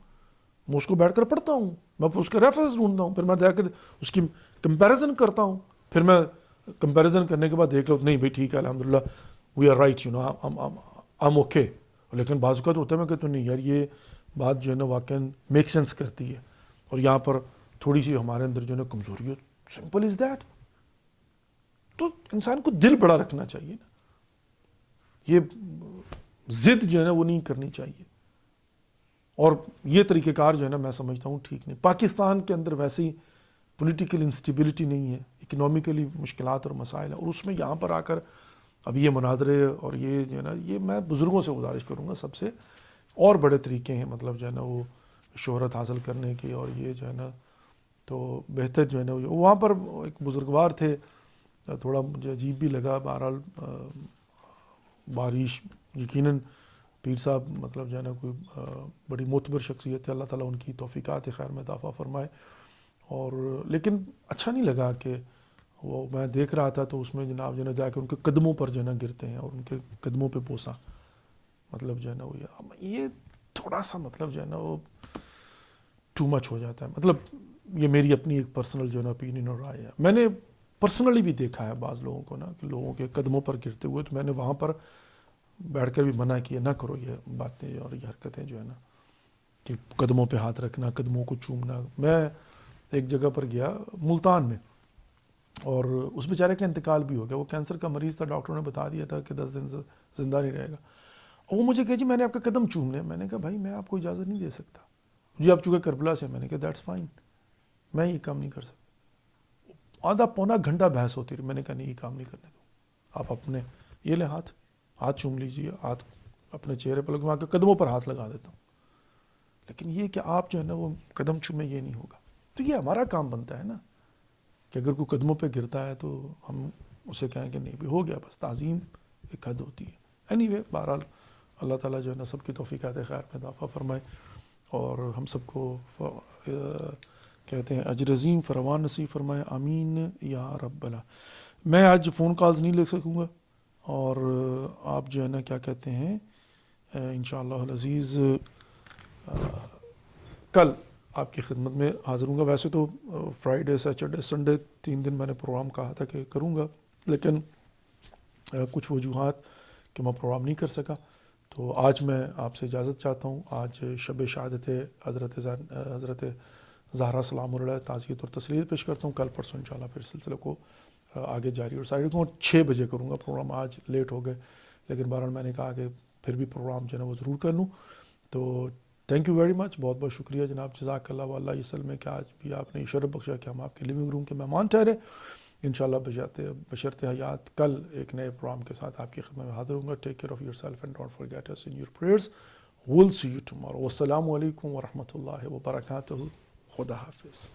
میں اس کو بیٹھ کر پڑھتا ہوں, میں اس کا ریفرنس ڈھونڈتا ہوں, پھر میں دیکھ کر اس کی کمپیریزن کرتا ہوں, پھر میں کمپیریزن کرنے کے بعد دیکھ لو نہیں بھائی ٹھیک ہے الحمدللہ we are right, you know I am okay. لیکن بعض اوقات ہوتا ہے میں کہتا ہوں نہیں یار یہ بات جو ہے نا واقعاً میک سینس کرتی ہے, اور یہاں پر تھوڑی سی ہمارے اندر جو ہے نا کمزوری ہو, سمپل از دیٹ. تو انسان کو دل بڑا رکھنا چاہیے نا, یہ ضد جو ہے نا وہ نہیں کرنی چاہیے. اور یہ طریقہ کار جو ہے نا میں سمجھتا ہوں ٹھیک نہیں. پاکستان کے اندر ویسے ہی پولیٹیکل انسٹیبلٹی نہیں ہے, اکنومیکلی مشکلات اور مسائل ہیں, اور اس میں یہاں پر آ کر اب یہ مناظرے اور یہ جو ہے نا, یہ میں بزرگوں سے گزارش کروں گا سب سے, اور بڑے طریقے ہیں مطلب جو ہے نا وہ شہرت حاصل کرنے کے, اور یہ جو ہے نا تو بہتر جو ہے نا وہاں پر ایک بزرگوار تھے, تھوڑا مجھے عجیب بھی لگا, بہرحال بارش یقیناً پیر صاحب مطلب جو ہے نا کوئی بڑی معتبر شخصیت ہے, اللہ تعالیٰ ان کی توفیقات خیر میں اضافہ فرمائے. اور لیکن اچھا نہیں لگا کہ وہ میں دیکھ رہا تھا تو اس میں جناب جو ہے نا جا کے ان کے قدموں پر جو ہے نا گرتے ہیں اور ان کے قدموں پہ بوسا, مطلب جو ہے نا وہ یہ تھوڑا سا مطلب جو ہے نا وہ ٹو مچ ہو جاتا ہے. مطلب یہ میری اپنی ایک پرسنل جو ہے نا اوپینین اور رائے ہے. میں نے پرسنلی بھی دیکھا ہے بعض لوگوں کو نا کہ لوگوں کے قدموں پر گرتے ہوئے, تو میں نے وہاں پر بیٹھ کر بھی منع کیا نہ کرو یہ باتیں اور یہ حرکتیں جو ہے نا کہ قدموں پہ ہاتھ رکھنا, قدموں کو چومنا. میں ایک جگہ پر گیا ملتان میں, اور اس بیچارے کا انتقال بھی ہو گیا, وہ کینسر کا مریض تھا, ڈاکٹروں نے بتا دیا تھا کہ 10 دن سے زندہ نہیں رہے گا. اور وہ مجھے کہا جی میں نے آپ کا قدم چومنے. میں نے کہا بھائی میں آپ کو اجازت نہیں دے سکتا, جی آپ چونکہ کربلا سے. میں نے کہا دیٹس فائن, میں یہ کام نہیں کر سکتا. آدھا پونا گھنٹہ بحث ہوتی رہی. میں نے کہا نہیں یہ کام نہیں کرنے دو, آپ اپنے یہ لیں ہاتھ چوم لیجیے, ہاتھ اپنے چہرے پر لگا کے قدموں پر ہاتھ لگا دیتا ہوں, لیکن یہ کہ آپ جو ہے نا وہ قدم چومیں یہ نہیں ہوگا. تو یہ ہمارا کام بنتا ہے نا کہ اگر کوئی قدموں پہ گرتا ہے تو ہم اسے کہیں کہ نہیں بھی ہو گیا, بس تعظیم ایک حد ہوتی ہے. اینی وے بہرحال اللہ تعالیٰ جو ہے نا سب کی توفیقات خیر میں اضافہ فرمائے, اور ہم سب کو کہتے ہیں اجر عظیم فراوان نصیب فرمائے, آمین یا رب العالمین. میں آج فون کالز نہیں لے سکوں گا, اور آپ جو ہے نا کیا کہتے ہیں انشاءاللہ العزیز کل آپ کی خدمت میں حاضر ہوں گا. ویسے تو فرائیڈے سیچرڈے سنڈے 3 دن میں نے پروگرام کہا تھا کہ کروں گا, لیکن کچھ وجوہات کہ میں پروگرام نہیں کر سکا, تو آج میں آپ سے اجازت چاہتا ہوں. آج شب شہادت حضرت زہرا سلام علیہ تعزیت اور تسلیت پیش کرتا ہوں. کل پرسوں انشاءاللہ پھر سلسلے کو آگے جاری اور ساری رکھوں, اور 6 بجے کروں گا پروگرام. آج لیٹ ہو گئے, لیکن بہرحال میں نے کہا کہ پھر بھی پروگرام جو ہے نا وہ ضرور کر لوں. تو تھینک یو ویری مچ, بہت بہت شکریہ جناب, جزاک اللہ واللہ وسلم کہ آج بھی آپ نے شرف بخشا کہ ہم آپ کے لیونگ روم کے مہمان ٹھہرے. انشاءاللہ بشرط حیات کل ایک نئے پروگرام کے ساتھ آپ کی خدمت میں حاضر ہوں گا. Take care of yourself and don't forget us in your prayers. We'll see you tomorrow. والسلام علیکم ورحمۃ اللہ وبرکاتہ. خدا حافظ.